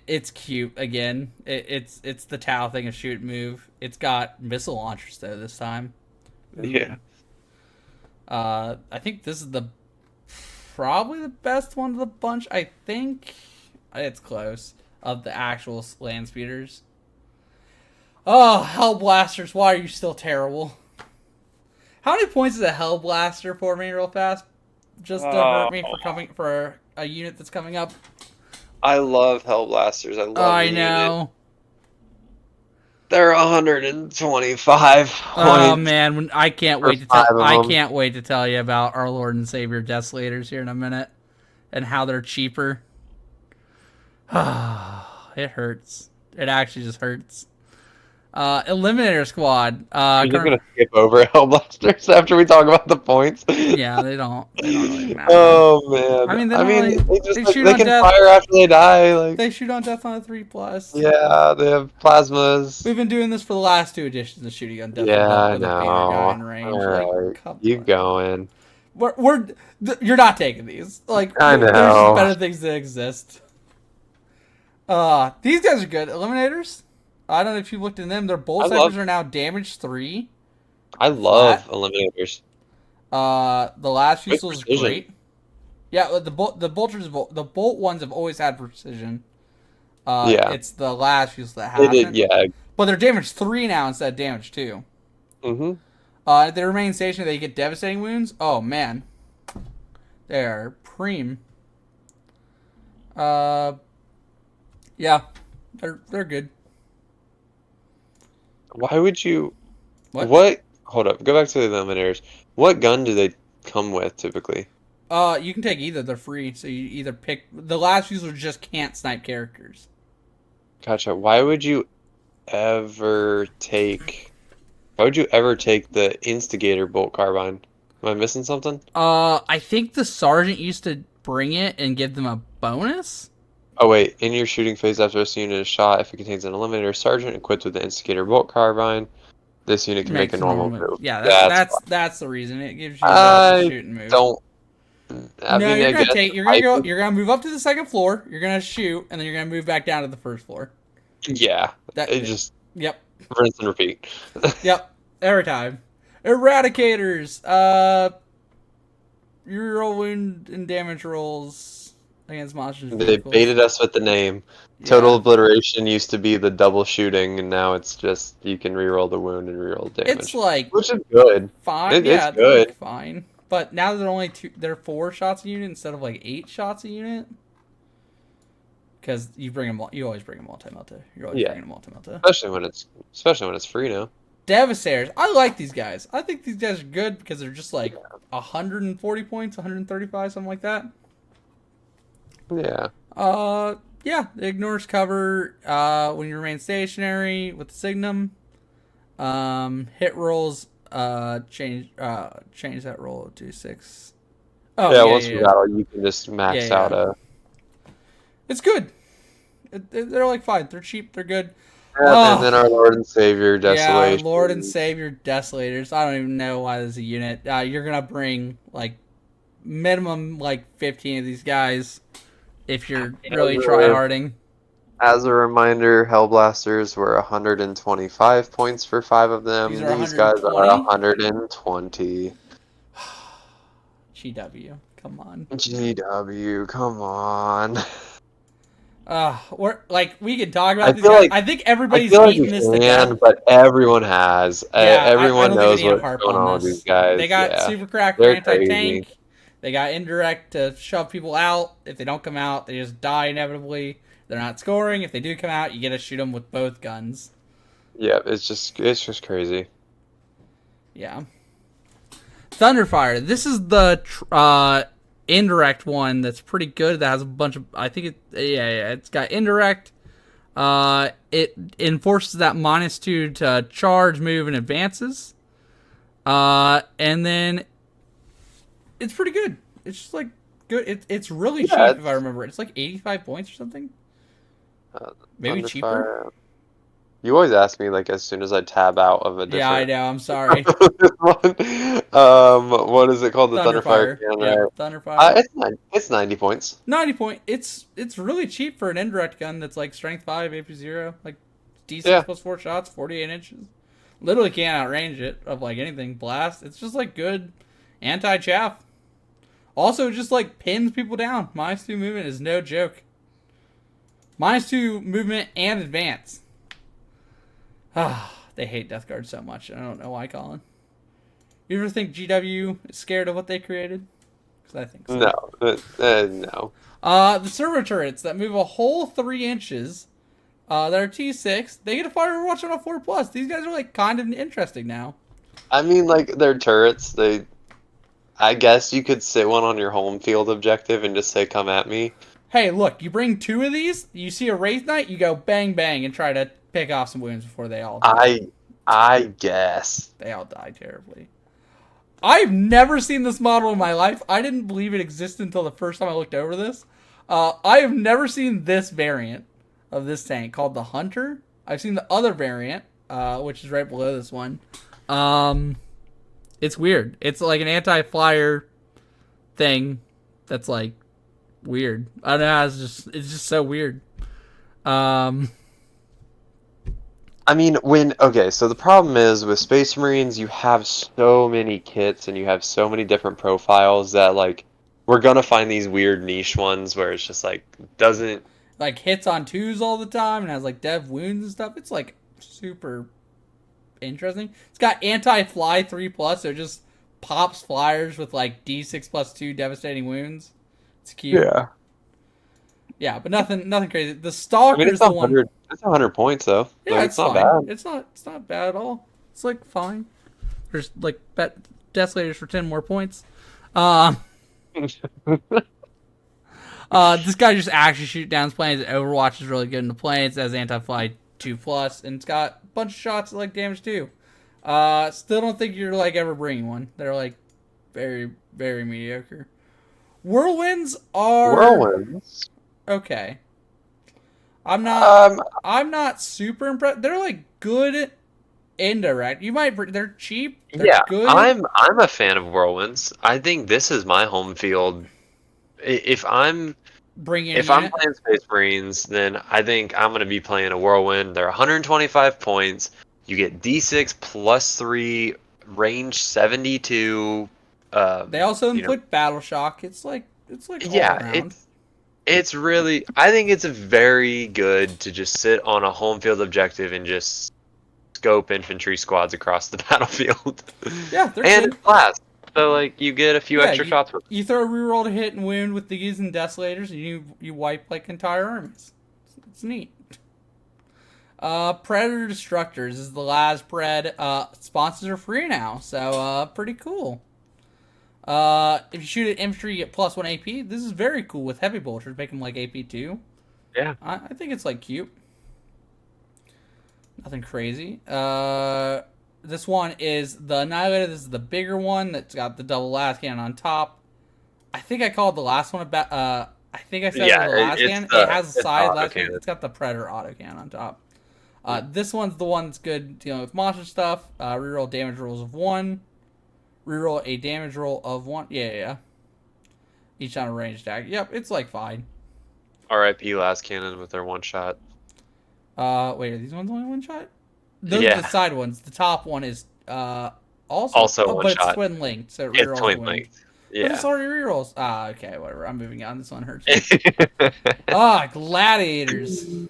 It's cute again. It's the Tau thing of shoot move. It's got missile launchers though this time.
Yeah.
I think this is probably the best one of the bunch. I think it's close of the actual land speeders. Oh, Hellblasters! Why are you still terrible? How many points is a Hellblaster for me, real fast? Just to hurt me for a unit that's coming up.
I love Hellblasters. I know.
Unit.
They're 125 points.
Oh man, I can't wait to tell you about our Lord and Savior Desolators here in a minute and how they're cheaper. It hurts. It actually just hurts. Eliminator Squad.
Are you gonna skip over Hellblasters after we talk about the points?
Yeah, they don't really matter.
Oh man.
I mean, they
I
don't
mean,
really.
they just
They
like
shoot
they
on
can
death.
fire after they die. Like,
They shoot on death on a 3+.
yeah, they have plasmas.
We've been doing this for the last 2 editions of shooting on death
Yeah, I
with a banner guy
know.
in range. Like,
Alright,
come
keep
on.
going.
You're not taking these. Like,
I
there's just
know.
better things that exist. These guys are good. Eliminators. I don't know if you looked in them. Their bolt snipers are now damage 3.
I love eliminators.
The last
With
fusel is
precision.
great. Yeah, the bolt ones have always had precision.
Yeah.
It's the last fusel that
They
hasn't.
did, yeah.
But they're damage 3 now instead of damage 2.
Mm-hmm.
If they remain stationary, they get devastating wounds. Oh man, they're preem. Yeah, they're good.
Why would you?
What?
Hold up. Go back to the eliminators. What gun do they come with typically?
You can take either. They're free, so you either pick. The last user just can't snipe characters.
Gotcha. Why would you ever take? Why would you ever take the instigator bolt carbine? Am I missing something?
I think the sergeant used to bring it and give them a bonus.
Oh wait, in your shooting phase after this unit is shot, if it contains an eliminator sergeant equipped with the instigator bolt carbine, this unit can make a normal move.
Yeah, that's the reason. It gives you a shoot and move. You're gonna move up to the second floor, you're gonna shoot, and then you're gonna move back down to the first floor.
Yeah. Yep. Rinse and repeat.
Yep. Every time. Eradicators. You roll wound and damage rolls against monsters.
They baited us with the name. Yeah. Total obliteration used to be the double shooting, and now it's just you can reroll the wound and reroll damage.
It's like,
which is good.
Fine.
It's good.
Like fine. But now they're 4 shots a unit instead of like 8 shots a unit. Because you always bring a multi-melta. You're always bringing a multi-melta.
Especially when it's free now.
Devastators. I like these guys. I think these guys are good because they're just like 140 points, 135, something like that.
Yeah.
Yeah. It ignores cover when you remain stationary with the signum. Hit rolls change that roll to 6.
Oh yeah, once you battle, you can just max out a.
It's good. They're like fine. They're cheap. They're good.
And then our Lord and Savior Desolators.
Yeah, Lord and Savior Desolators. I don't even know why there's a unit. You're gonna bring like minimum like 15 of these guys if you're really tryharding.
As a reminder, Hellblasters were 125 points for 5 of them. These guys are 120.
GW, come on.
GW, come on.
We can talk about these guys. I think everybody's eating this together.
But everyone has. Everyone knows what's
going
on with these guys.
They got super crack for anti-tank. They got indirect to shove people out. If they don't come out, they just die inevitably. They're not scoring. If they do come out, you get to shoot them with both guns.
Yeah, it's just crazy.
Yeah. Thunderfire. This is the indirect one that's pretty good. That has a bunch of. I think it's got indirect. It enforces that -2 to charge, move, and advances. And then it's pretty good. It's just like good. It's really cheap if I remember. It's like 85 points or something. Maybe cheaper.
You always ask me like as soon as I tab out of a different.
Yeah, I know. I'm sorry.
What is it called? The Thunderfire.
Yeah, Thunderfire.
It's 90 points.
90 point. It's really cheap for an indirect gun that's like strength 5, AP 0, like D6 plus 4 shots, 48 inches. Literally can't outrange it of like anything. Blast. It's just like good anti-chaff. Also, just like pins people down. -2 movement is no joke. -2 movement and advance. They hate Death Guard so much. I don't know why, Colin. You ever think GW is scared of what they created? Because I think so.
No.
The servo turrets that move a whole 3 inches, that are T6, they get a fire overwatch on a 4+. These guys are like kind of interesting now.
I mean, like they're turrets. I guess you could sit one on your home field objective and just say, "Come at me."
Hey, look, you bring 2 of these. You see a Wraith Knight, you go bang bang and try to pick off some wounds before they all die.
I guess.
They all die terribly. I've never seen this model in my life. I didn't believe it existed until the first time I looked over this. I have never seen this variant of this tank called the Hunter. I've seen the other variant, which is right below this one. It's weird. It's like an anti-flyer thing that's like weird. I don't know. It's just so weird.
I mean, so the problem is with Space Marines, you have so many kits and you have so many different profiles that, like, we're gonna find these weird niche ones where it's just like, doesn't.
Like, hits on 2s all the time and has, like, dev wounds and stuff. It's, like, super interesting. It's got anti-fly 3+, so it just pops flyers with, like, D6+2 devastating wounds. It's cute.
Yeah.
Yeah, but nothing crazy. The Stalker's the one.
It's 100 points though.
Yeah,
like,
it's not
bad.
It's not bad at all. It's like fine. There's like Desolators for 10 more points. This guy just actually shoot down planes. Overwatch is really good in the planes. It has anti-fly 2+, and it's got a bunch of shots that like damage too. Still don't think you're like ever bringing one. They're like very, very mediocre. Whirlwinds okay. I'm not super impressed. They're like good indirect. They're cheap. They're good.
I'm a fan of Whirlwinds. I think this is my home field. If I'm playing Space Marines, then I think I'm gonna be playing a Whirlwind. They're 125 points. You get D6 +3, range 72.
They also inflict battle shock. It's like
yeah,
all around.
It's really, I think it's very good to just sit on a home field objective and just scope infantry squads across the battlefield.
Yeah, they're
and
good.
It's blast. So like you get a few extra shots with them.
You throw a reroll to hit and wound with these and Desolators, and you wipe like entire armies. It's neat. Predator Destructors is the last pred. Sponsors are free now, so pretty cool. If you shoot at infantry, you get +1 AP. This is very cool with heavy bolters, make them like AP 2.
Yeah.
I think it's like cute. Nothing crazy. This one is the Annihilator. This is the bigger one that's got the double last cannon on top. I think I called the last one about. I think I said the last cannon. It has a side last cannon. It's got the Predator auto cannon on top. This one's the one that's good dealing with monster stuff. Reroll damage rolls of 1. Reroll a damage roll of 1. Yeah. Each on a ranged attack. Yep, it's like fine.
RIP last cannon with their one shot.
Wait, are these ones only one shot? Those are the side ones. The top one is also
one
but
shot.
It's twin linked, so it
It's
rerolls
twin
wins.
linked. Yeah.
But it's already rerolls. Okay, whatever. I'm moving on. This one hurts. Gladiators.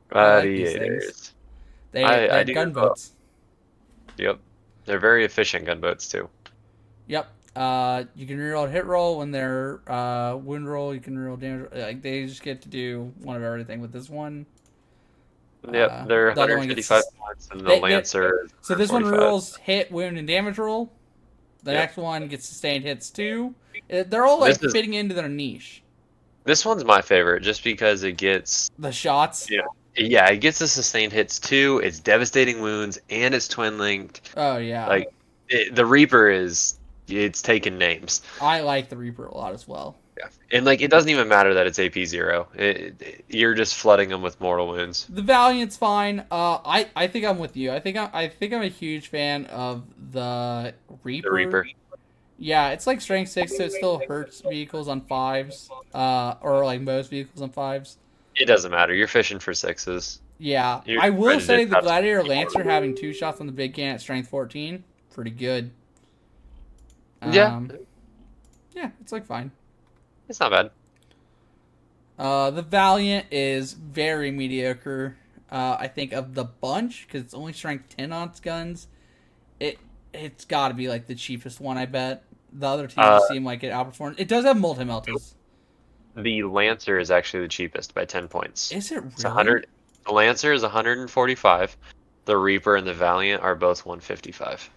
Gladiators.
They're gunboats.
Yep. They're very efficient gunboats too.
Yep. You can reroll a hit roll when they're wound roll. You can reroll damage. Like they just get to do one of everything with this one.
Yep, they're 155 points, and the Lancer.
So this one rerolls hit, wound, and damage roll. The next one gets sustained hits too. They're all like fitting into their niche.
This one's my favorite, just because it gets
the shots.
Yeah, it gets the sustained hits too. It's devastating wounds, and it's twin linked.
Oh yeah.
Like the Reaper it's taking names.
I like the Reaper a lot as well.
Yeah, and like it doesn't even matter that it's AP 0. You're just flooding them with mortal wounds.
The Valiant's fine. I think I'm with you. I think I'm a huge fan of the Reaper.
The Reaper.
Yeah, it's like strength 6, so it still hurts vehicles on 5s. Or like most vehicles on 5s.
It doesn't matter. You're fishing for 6s.
Yeah, I will say the Gladiator Lancer having 2 shots on the big cannon at strength 14, pretty good.
Yeah,
it's like fine.
It's not bad.
The Valiant is very mediocre. I think of the bunch, because it's only strength 10 on its guns. It's got to be like the cheapest one, I bet. The other teams seem like it outperforms. It does have multi-meltas.
The Lancer is actually the cheapest by 10 points.
Is it really?
It's 100. The Lancer is 145. The Reaper and the Valiant are both 155.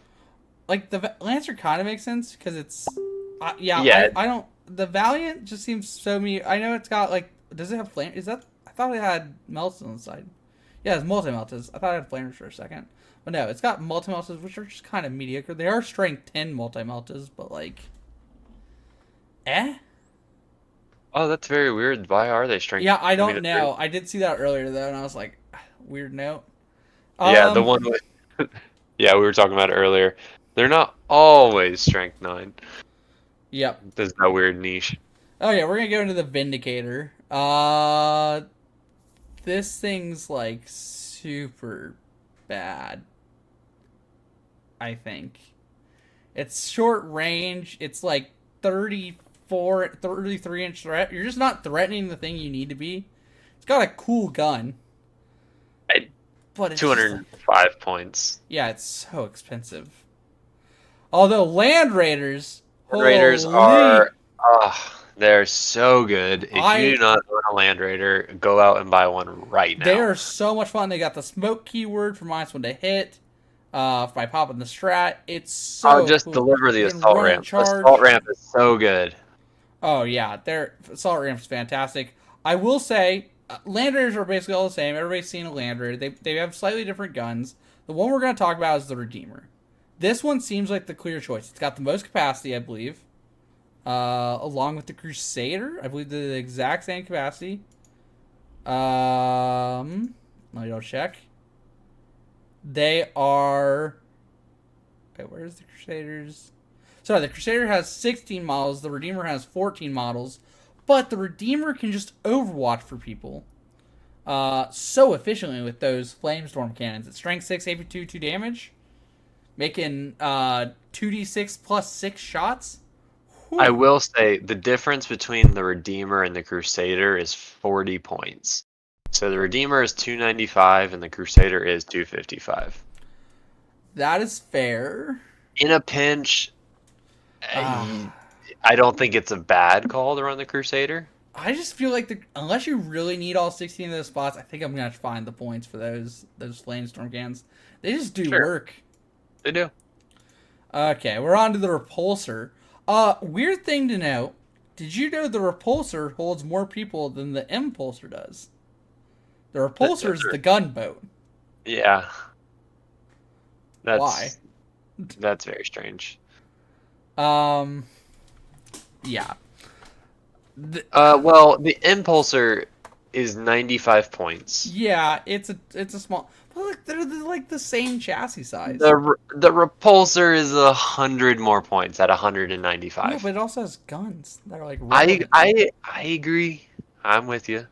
Like the Lancer kind of makes sense because it's I don't. The Valiant just seems so I know it's got like. Does it have flame? Is that? I thought it had melts on the side. Yeah, it's multi-meltas. I thought I had flamers for a second. But no, it's got multi-meltas, which are just kind of mediocre. They are strength 10 multi-meltas, but like... Eh?
Oh, that's very weird. Why are they strength?
Yeah, I
I mean,
don't know. I did see that earlier, though, and I was like, weird note.
yeah, the
Um,
one with yeah, we were talking about it earlier. They're not always strength 9.
yep.
There's that weird niche.
Oh, yeah, we're gonna go into the Vindicator. This thing's, like, super bad, I think. It's short range. It's, like, 33-inch threat. You're just not threatening the thing you need to be. It's got a cool gun.
I,
But it's
205 points.
yeah, it's so expensive. Although Land Raiders,
Raiders are, they're so good. If you do not own a Land Raider, go out and buy one right now.
They are so much fun. They got the smoke keyword for -1 to hit. By popping the strat, it's so.
Just
cool.
deliver the
You can
assault
run
ramp. The
charge.
assault ramp is so good.
Oh yeah, their assault ramp is fantastic. I will say, Land Raiders are basically all the same. Everybody's seen a Land Raider. They have slightly different guns. The one we're going to talk about is the Redeemer. This one seems like the clear choice. It's got the most capacity, I believe. Along with the Crusader. I believe they're the exact same capacity. Let me double check. They are... Wait, where's the Crusaders? Sorry, the Crusader has 16 models. The Redeemer has 14 models. But the Redeemer can just overwatch for people so efficiently with those Flamestorm cannons. It's strength 6, AP 2 damage. Making 2d6 plus 6 shots. Whew.
I will say the difference between the Redeemer and the Crusader is 40 points. So the Redeemer is 295 and the Crusader is 255.
That is fair.
In a pinch, I don't think it's a bad call to run the Crusader.
I just feel like unless you really need all 16 of those spots, I think I'm gonna have to find the points for those Flamestorm cannons. They just do work.
They do.
Okay, we're on to the Repulsor. Weird thing to note. Did you know the Repulsor holds more people than the Impulsor does? The Repulsor is the gunboat.
Yeah.
Why?
That's very strange.
Yeah.
Well, the Impulsor is 95 points.
Yeah, it's a small. But look, they're like the same chassis size.
The Repulsor is 100 more points at 195.
Yeah, but it also has guns that are like.
I agree. I'm with you,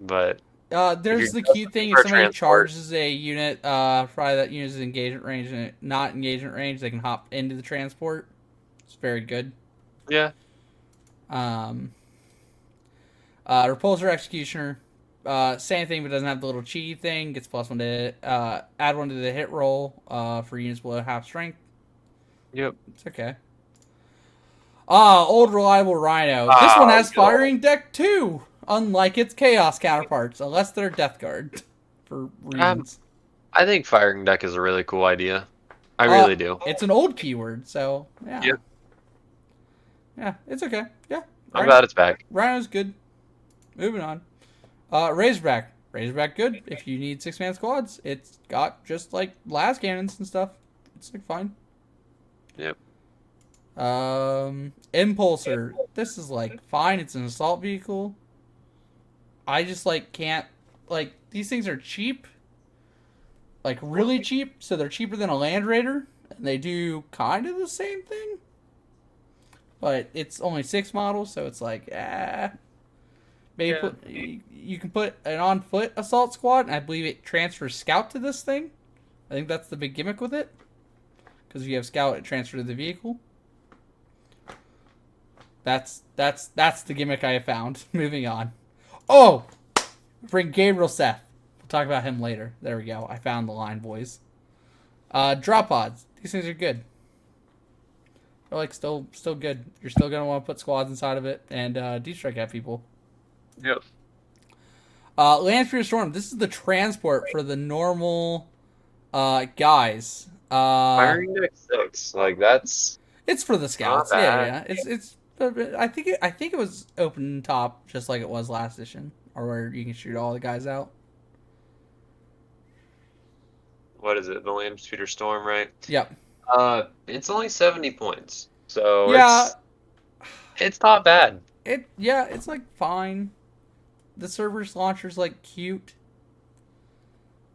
but
there's the cute thing: if somebody charges a unit, probably that unit is engagement range and not engagement range, they can hop into the transport. It's very good.
Yeah.
Repulsor Executioner, same thing, but doesn't have the little chi thing. Gets +1 to add 1 to the hit roll for units below half strength.
Yep.
It's okay. Old reliable Rhino. This one has firing deck too, unlike its Chaos counterparts, unless they're Death Guard for reasons.
I think firing deck is a really cool idea. I really do.
It's an old keyword, so yeah.
Yep.
Yeah, it's okay. Yeah.
I'm glad it's back.
Rhino's good. Moving on. Razorback. Razorback good. If you need 6-man squads, it's got just like las cannons and stuff. It's like fine.
Yep.
Impulsor. This is like fine. It's an assault vehicle. I just like can't like these things are cheap. Like really cheap, so they're cheaper than a Land Raider, and they do kind of the same thing. But it's only 6 models, so it's like maybe you can put an on foot assault squad, and I believe it transfers scout to this thing. I think that's the big gimmick with it. Because if you have scout, it transfers to the vehicle. That's the gimmick I have found. Moving on. Oh! Bring Gabriel Seth. We'll talk about him later. There we go. I found the line, boys. Drop pods. These things are good. They're like still good. You're still gonna want to put squads inside of it and de-strike at people.
Yep.
Landspear Storm. This is the transport for the normal guys.
Firing deck 6. Like that's.
It's for the scouts. Yeah. It's. I think it was open top just like it was last edition, or where you can shoot all the guys out.
what is it? The Land Speeder Storm, right?
Yep.
It's only 70 points, so
Yeah,
it's not bad.
it's like fine. The Cerberus launcher's like cute.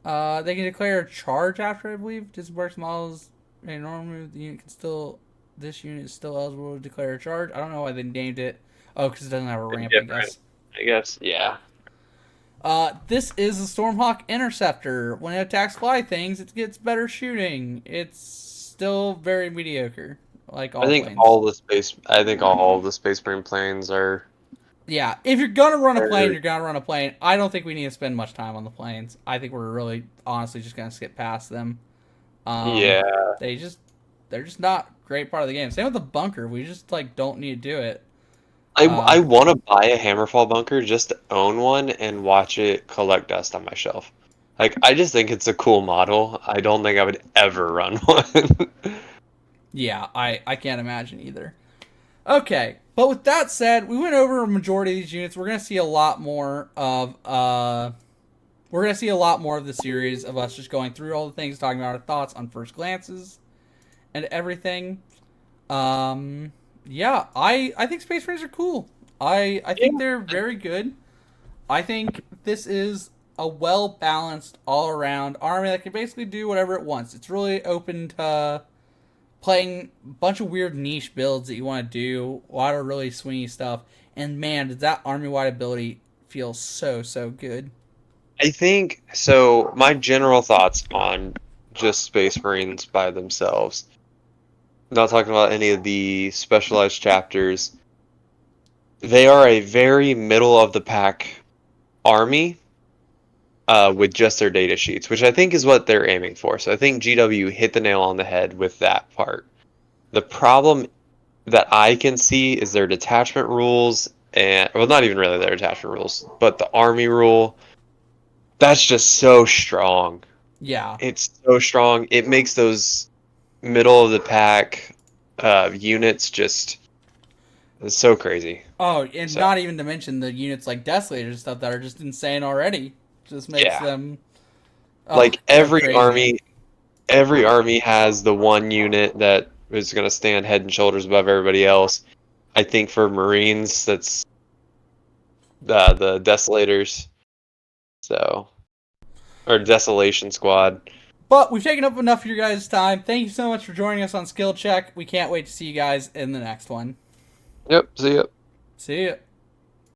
They can declare a charge after, I believe. Disembarks models. Normally, the unit can still. This unit is still eligible to declare a charge. I don't know why they named it. Oh, because it doesn't have a ramp, I guess.
I guess, yeah.
This is the Stormhawk Interceptor. When it attacks fly things, it gets better shooting. It's still very mediocre, like all planes.
I think all the Space Marine planes are.
Yeah, if you're gonna run a plane, you're gonna run a plane. I don't think we need to spend much time on the planes. I think we're really, honestly, just gonna skip past them.
Yeah.
They're just not a great part of the game. Same with the bunker. We just like don't need to do it.
I want to buy a Hammerfall bunker just to own one and watch it collect dust on my shelf. Like, I just think it's a cool model. I don't think I would ever run one.
Yeah, I can't imagine either. Okay, but with that said, we went over a majority of these units. We're gonna see a lot more of the series of us just going through all the things, talking about our thoughts on first glances and everything. Yeah, I think Space Marines are cool. I think they're very good. I think this is a well balanced all around army that can basically do whatever it wants. It's really open to playing a bunch of weird niche builds that you want to do, a lot of really swingy stuff. And man, does that army wide ability feel so good.
I think so. My general thoughts on just Space Marines by themselves, not talking about any of the specialized chapters, they are a very middle of the pack army with just their data sheets, which I think is what they're aiming for. So I think GW hit the nail on the head with that part. The problem that I can see is their detachment rules, and well, not even really their attachment rules, but the army rule. That's just so strong.
Yeah.
It's so strong. It makes those middle of the pack units just it's so crazy.
Oh, and not even to mention the units like Desolators and stuff that are just insane already. Just makes them
like every
so
army has the one unit that is going to stand head and shoulders above everybody else. I think for Marines, that's the Desolators. So, or Desolation Squad.
But we've taken up enough of your guys' time. Thank you so much for joining us on Skill Check. We can't wait to see you guys in the next one.
Yep, see ya.
See ya.